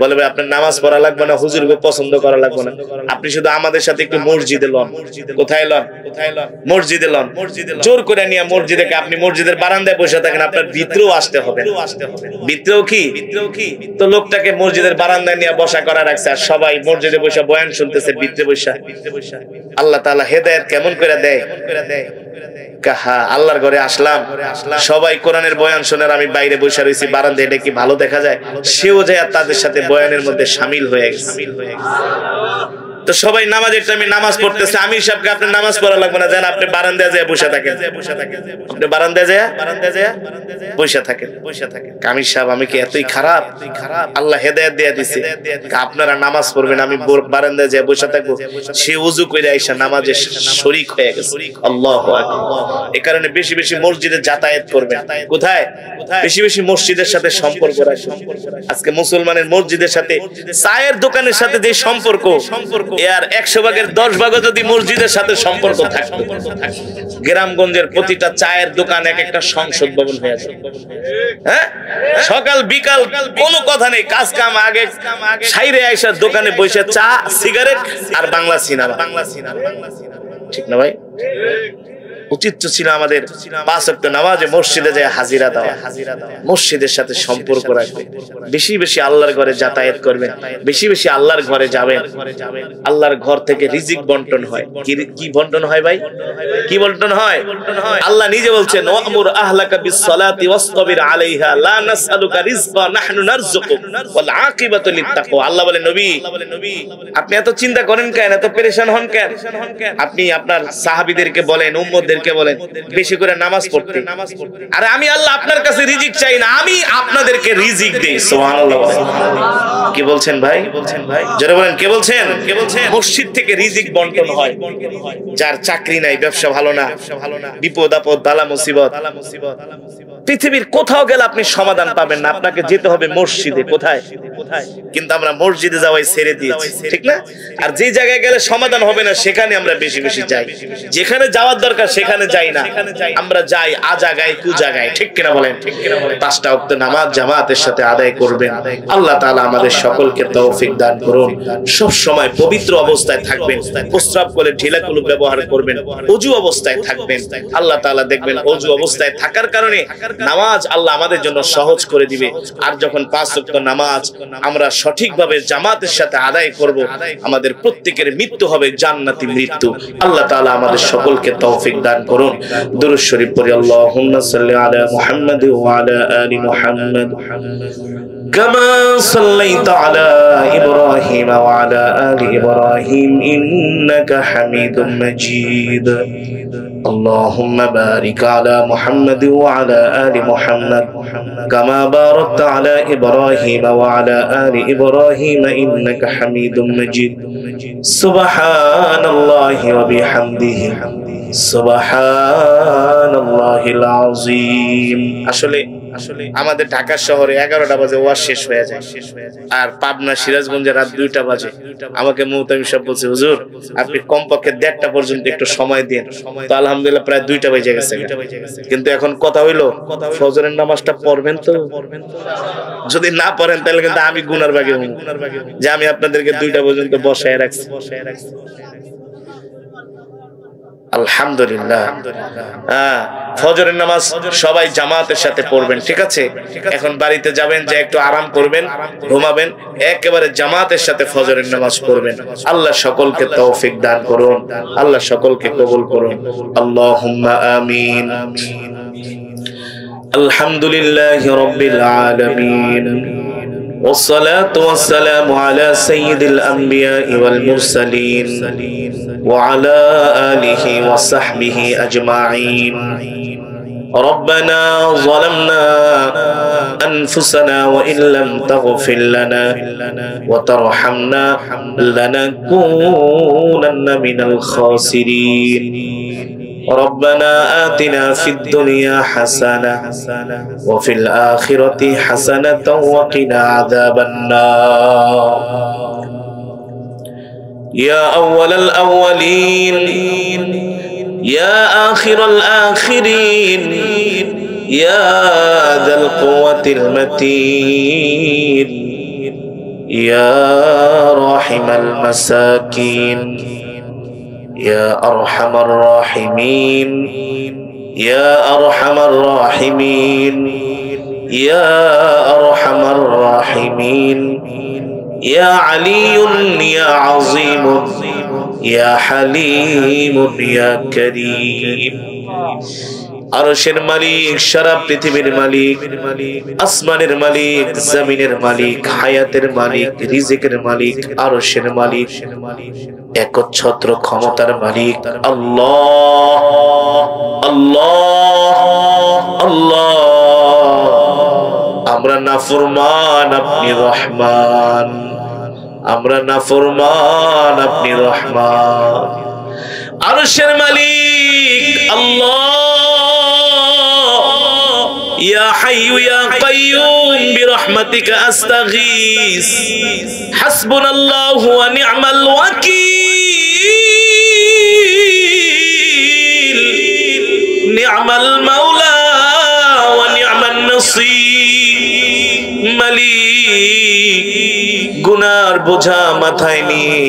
বলে ভাই আপনার নামাজ পড়া লাগবে না, হুজুরকে পছন্দ করা লাগবে না, আপনি শুধু আমাদের সাথে একটু মসজিদে লন। কোথায় লন? মসজিদে লন। জোর করে নিয়ে মসজিদে, আপনি মসজিদের বারান্দায় বসে থাকেন, আপনার ভিতরেও আসতে হবে। ভিতরেও কি? তো লোকটাকে মসজিদের বারান্দায় নিয়ে বসা করা রাখছে, আর সবাই মসজিদে বসে বয়ান শুনতেছে ভিতরে বসে। আল্লাহ তাআলা হেদায়েত কেমন করে দেয়? কাহা আল্লাহর ঘরে আসলাম, সবাই কোরআনের বয়ান শোনার, আমি বাইরে বসে রয়েছি বারান্দায়, এটা কি ভালো দেখা যায়? সেও যায় তাদের সাথে বয়ানের মধ্যে শামিল হয়ে গেছে। তো সবাই নামাজের টাইমে নামাজ পড়তেছে, আমি সাহেবকে আপনি নামাজ পড়া লাগবে না, জান আপনি বারান্দায় যায় বসে থাকেন, আপনি বারান্দায় যায় বসে থাকেন। কামিল সাহেব আমি কি এতই খারাপ? আল্লাহ হেদায়েত দিয়ে দিয়েছে, আপনারা নামাজ পড়বেন, আমি বারান্দায় যায় বসে থাকবো। সে ওযু করে আইসা নামাজে শরীক হয়ে গেছে। আল্লাহু আকবার। এই কারণে বেশি বেশি মসজিদে যাতায়াত করবেন। কোথায়? বেশি বেশি মসজিদের সাথে সম্পর্ক রাখবেন। আজকে মুসলমানের মসজিদের সাথে, চায়ের দোকানের সাথে যে সম্পর্ক, এর 100 ভাগের 10 ভাগও যদি মসজিদের সাথে সম্পর্ক থাকতো, গ্রামগঞ্জের প্রতিটা চায়ের দোকান এক একটা সংসদ ভবন হয়ে যায়। হ্যাঁ, সকাল বিকাল কোনো কথা নেই, কাজ কাম আগে সাইরে আইসার দোকানে বসে চা, সিগারেট আর বাংলা সিনেমা। ঠিক না ভাই? উচিত ছিল আমাদের 5 ওয়াক্ত নামাজে মসজিদে যায় হাজিরা দেওয়া, মসজিদের সাথে সম্পর্ক রাখবে, বেশি বেশি আল্লাহর ঘরে যাতায়াত করবেন, বেশি বেশি আল্লাহর ঘরে যাবেন। আল্লাহর ঘর থেকে রিজিক বন্টন হয়। কি বন্টন হয় ভাই? কি বন্টন হয়? আল্লাহ নিজে বলছেন, ওয়ামুর আহলাকা বিসসালাতি ওয়াসতাবির আলাইহা লা নাসআলুকা রিজকা নাহনু নারযুকুক ওয়াল আকিবাতু লিত্তাকওয়া। আল্লাহ বলে, নবী আপনি এত চিন্তা করেন কেন, এত পেরেশান হন কেন? আপনি আপনার সাহাবীদেরকে বলেন, উম্মতদেরকে বলেন বেশি করে নামাজ পড়তে। আরে আমি আল্লাহ আপনার কাছে রিজিক চাই না, আমি আপনাদেরকে রিজিক দেই। সুবহানাল্লাহ। কি বলছেন ভাই? জোরে বলেন, কে বলছেন? মসজিদ থেকে রিজিক বন্টন হয়। যার চাকরি নাই, ব্যবসা ভালো না, বিপদ আপদ বালা মুসিবত, পৃথিবীর কোথাও গেলে আপনি সমাধান পাবেন না, আপনাকে যেতে হবে মসজিদে। কোথায়? কিন্তু আমরা মসজিদে যাওয়াই ছেড়ে দিয়েছি, ঠিক না? আর যে জায়গায় গেলে সমাধান হবে না সেখানে আমরা বেশি বেশি যাই, যেখানে যাওয়ার দরকার সেখানে যাই না, আমরা যাই আ জায়গায় কু জায়গায়। ঠিক কিনা বলেন? 5টা ওয়াক্ত নামাজ জামাতের সাথে আদায় করবেন। আল্লাহ তাআলা আমাদের সকলকে তৌফিক দান করুন। সব সময় পবিত্র অবস্থায় থাকবেন, প্রস্রাব করে ঢিলাকুলু ব্যবহার করবেন, ওযু অবস্থায় থাকবেন। আল্লাহ তাআলা দেখবেন ওযু অবস্থায় থাকার কারণে নামাজ আল্লাহ আমাদের জন্য সহজ করে দিবে। আর যখন 5 ওয়াক্ত নামাজ আমরা সঠিকভাবে জামাতের সাথে আদায় করব, আমাদের প্রত্যেকের মৃত্যু হবে জান্নাতি মৃত্যু। আল্লাহ তাআলা আমাদের সকলকে তৌফিক দান করুন। দুরূদ শরীফ পড়ি, আল্লাহুম্মা সাল্লি আলা মুহাম্মাদ ওয়া আলা আলি মুহাম্মাদ কামা সাল্লাইতা আলা ইব্রাহিম ওয়া আলা আলি ইব্রাহিম ইন্নাকা হামিদুম মাজিদ। اللهم بارك على محمد وعلى آل محمد كما باركت على إبراهيم وعلى آل إبراهيم إنك حميد مجيد سبحان الله وبحمده سبحان الله العظيم। আসলে আমাদের ঢাকা শহরে 11টা বাজে ওয়াজ শেষ হয়ে যায়, আর পাবনা সিরাজগঞ্জে রাত 2টা বাজে। আমাকে মুহতামিম সাহেব বলছে, হুজুর আপনি কমপক্ষে 1:30 পর্যন্ত একটু সময় দিন। তো আলহামদুলিল্লাহ প্রায় 2টা বেজে গেছে। কিন্তু এখন কথা হইলো ফজরের নামাজটা পড়বেন তো? যদি না পড়েন তাহলে কিন্তু আমি গুনার ভাগী হব, যে আমি আপনাদেরকে 2টা পর্যন্ত বসায় রাখছি। আলহামদুলিল্লাহ। ফজরের নামাজ সবাই জামাতের সাথে পড়বেন, ঠিক আছে? এখন বাড়িতে যাবেন, যে একটু আরাম করবেন, ঘুমাবেন, একেবারে জামাতের সাথে ফজরের নামাজ পড়বেন। আল্লাহ সকলকে তৌফিক দান করুন, আল্লাহ সকলকে কবুল করুন। আল্লাহুম্মা আমিন। আলহামদুলিল্লাহি রাব্বিল আলামিন والصلاة والسلام على سيد الأنبياء والمرسلين وعلى آله وصحبه أجمعين ربنا ظلمنا أنفسنا وإن لم تغفر لنا وترحمنا لنكونن من الخاسرين ربنا آتنا في الدنيا حسنة وفي الآخرة حسنة وقنا عذاب النار يا أول الأولين يا آخر الآخرين يا ذا القوة المتين يا راحم المساكين يا أرحم الراحمين يا أرحم الراحمين يا أرحم الراحمين يا علي يا عظيم يا حليم يا كريم আরশের মালিক সারা পৃথিবীর মালিক আসমানের মালিক জমিনের মালিক হায়াতের মালিক রিজিকের মালিক আরশের মালিক একচ্ছত্র ক্ষমতার মালিক আল্লাহ আল্লাহ আল্লাহ আমরা নাফরমান আপনি রহমান আমরা নাফরমান আপনি রহমান আরশের মালিক আল্লাহ يا حي يا قيوم برحمتك أستغيث حسبنا الله ونعم الوكيل نعم المولى ونعم النصير মালিক গুনার বোঝা মাথায় নিয়ে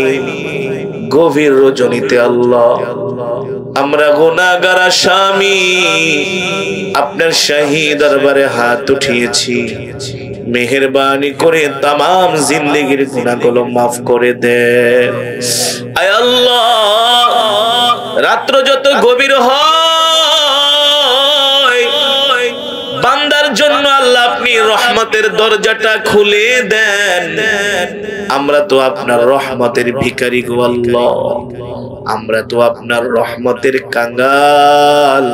গভীর রজনীতে আল্লাহ আমরা গুনাহগার আসামি আপনার শাহী দরবারে হাত উঠিয়েছি মেহেরবানি করে तमाम জিন্দেগীর গুনাহগুলো maaf করে দেন আয় আল্লাহ রাত্র যত গভীর হয় বান্দার জন্য আল্লাহ আপনি রহমতের দরজাটা খুলে দেন আমরা তো আপনার রহমতের ভিখারি গো আল্লাহ আমরা তো আপনার রহমতের কাঙ্গাল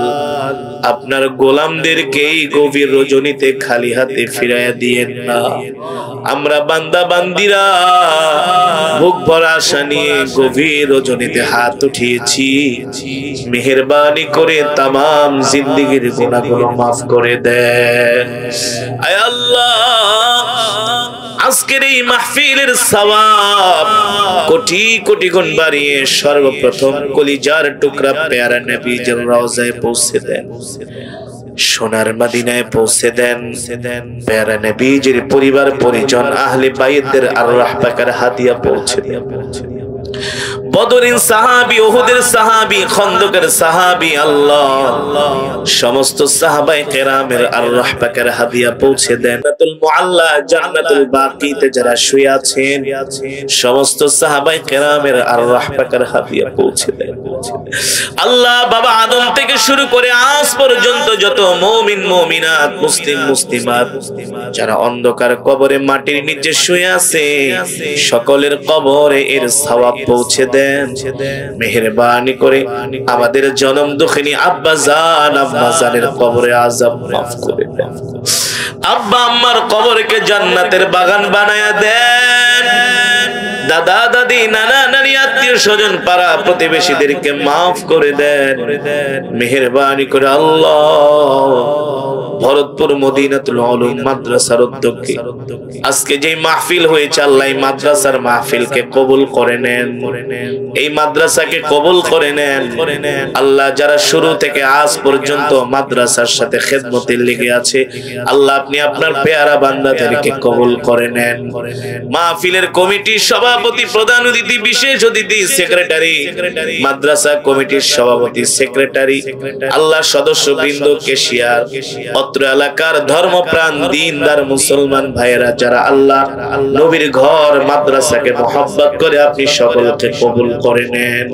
আপনার গোলামদেরকে এই গভীর রজনীতে খালি হাতে ফিরাইয়া দিয়েন না আমরা বান্দা বান্দিরা বুক ভরা আশা নিয়ে গভীর রজনীতে হাত উঠিয়েছি মেহেরবানি করে तमाम জিন্দেগীর গুনাহগুলো maaf করে দেন আয় আল্লাহ আজকের এই মাহফিলের সওয়াব কোটি কোটি গুণ বাড়িয়ে সর্বপ্রথম কলিজার টুকরা প্যারা নবীজির রওজায় পৌঁছে দেন সোনার মদিনায় পৌঁছে দেন প্যারা নবীজির পরিবার পরিজন আহলে বাইতের আরওয়াহ পাকের হাদিয়া পৌঁছে দেন বদরের সাহাবী উহুদের সাহাবী খন্দকের সাহাবী আল্লাহ সমস্ত সাহাবায়ে কেরামের আরওয়াহ পাকের হাদিয়া পৌঁছে দেন জান্নাতুল মুআল্লা জান্নাতুল বাকিতে যারা শুয়ে আছেন সমস্ত সাহাবায়ে কেরামের আরওয়াহ পাকের হাদিয়া পৌঁছে দেন আল্লাহ বাবা আদম থেকে শুরু করে আজ পর্যন্ত যত মুমিন মুমিনাত মুসলিম মুসলিমাত যারা অন্ধকার কবরে মাটির নিচে শুয়ে আছে সকলের কবরে এর সওয়াব পৌঁছে দেন মেহেরবানি করে আমাদের জনম দুঃখিনী আব্বা জান আম্মা জানের কবরে আযাব maaf করে দেন আব্বা আম্মার কবরকে জান্নাতের বাগান বানায়া দেন দাদা দাদি নানা নানি আত্মীয় স্বজন পাড়া প্রতিবেশীদেরকে maaf করে দেন মেহেরবানি করে আল্লাহ ভরতপুর মদিনাতুল উলুম মাদ্রাসার উদ্যোগে আজকে যে মাহফিল হয়েছে আল্লাহ এই মাদ্রাসার মাহফিলকে কবুল করে নেন এই মাদ্রাসাকে কবুল করে নেন আল্লাহ যারা শুরু থেকে আজ পর্যন্ত মাদ্রাসার সাথে খেদমতে লেগে আছে আল্লাহ আপনি আপনার পেয়ারা বান্দাদেরকে কবুল করে নেন মাহফিলের কমিটির সভাপতি প্রধান অতিথি বিশেষ অতিথি সেক্রেটারি মাদ্রাসা কমিটির সভাপতি সেক্রেটারি আল্লাহ সদস্যবৃন্দ কেশিয়ার অত্র এলাকার ধর্মপ্রাণ দ্বীনদার মুসলমান ভাইয়েরা যারা আল্লাহ নবীর ঘর মাদ্রাসাকে মহব্বত করে আপনি সকলকে কবুল করে নেন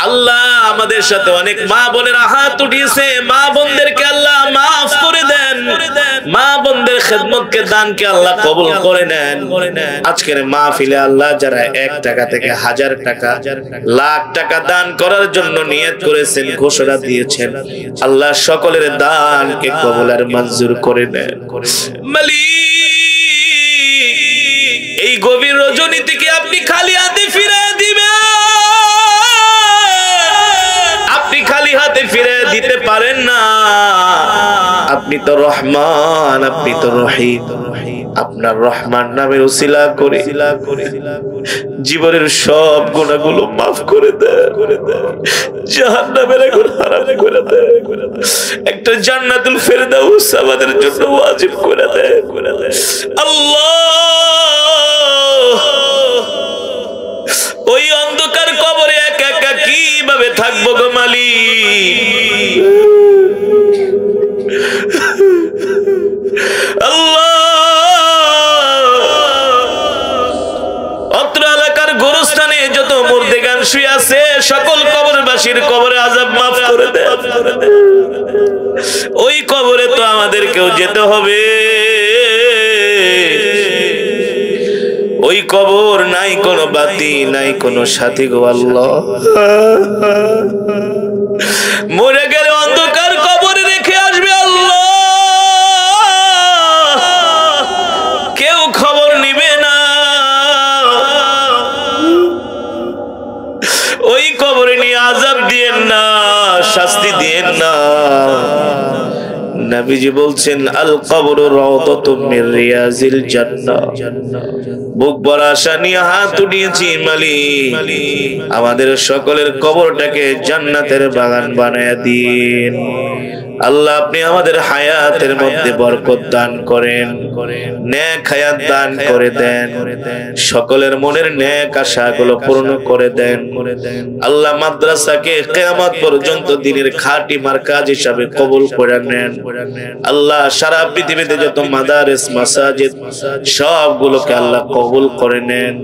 আল্লাহ আমাদের সাথে অনেক মা বোনেরা হাত উঠিয়েছে মা বোনদেরকে আল্লাহ maaf করে দেন মা বোনদের খেদমতকে দানকে আল্লাহ কবুল করে নেন আজকের মাহফিলে আল্লাহ যারা 1 টাকা থেকে 1000 টাকা লাখ টাকা দান করার জন্য নিয়ত করেছেন, ঘোষণা দিয়েছেন, আল্লাহ সকলের দানকে কবুল আর মঞ্জুর করে নেন। মালিক, এই গভীর রজনী থেকে আপনি খালি হাতে ফিরে দিবেন। আপনি খালি হাতে ফিরে দিতে পারেন না। আপনি তো রহমান, আপনি তো রহিম। আপনার রহমান নামের উসিলা করে জীবনের সব গুনাহগুলো মাফ করে দেন, জাহান্নামের আগুন হারাম করে দেন, একটা জান্নাতুল ফেরদাউস আমাদের জন্য ওয়াজিব করে দেন। আল্লাহ, ওই অন্ধকার কবরে একা একা কিভাবে থাকবো গো মালিক? আল্লাহ, অত্র এলাকার গোরস্থানে যত মুর্দেগান শুয়ে আছে সকল কবরবাসীর কবরে আযাব মাফ করে দেন। ওই কবরে তো আমাদেরকেও যেতে হবে। ওই কবর নাই কোনো বাতি, নাই কোনো সাথী গো আল্লাহ। মরে গেলে অন্ধকার কবরে রেখে আসবে আল্লাহ, কেউ খবর নিবে না। ওই কবরে নিয়ে আযাব দিয়েন না, শাস্তি দিয়েন না। নবীজি বলছেন, আল কবরু রাউদাতুম মির রিয়াজিল জান্নাহ। বুক ভরা আশা নিয়ে হাত উঠিয়েছি মালিক, আমাদের সকলের কবরটাকে জান্নাতের বাগান বানায়া দিন। আল্লাহ, আপনি আমাদের হায়াতের মধ্যে বরকত দান করেন, নেক হায়াত দান করে দেন, সকলের মনের নেক আশাগুলো পূর্ণ করে দেন। আল্লাহ, মাদ্রাসাকে কিয়ামত পর্যন্ত দ্বীনের খাঁটি মারকাজ হিসাবে কবুল করে নেন। আল্লাহ, সারা পৃথিবীতে যত মাদারিস মাসাজিদ সবগুলোকে আল্লাহ কবুল করে নেন।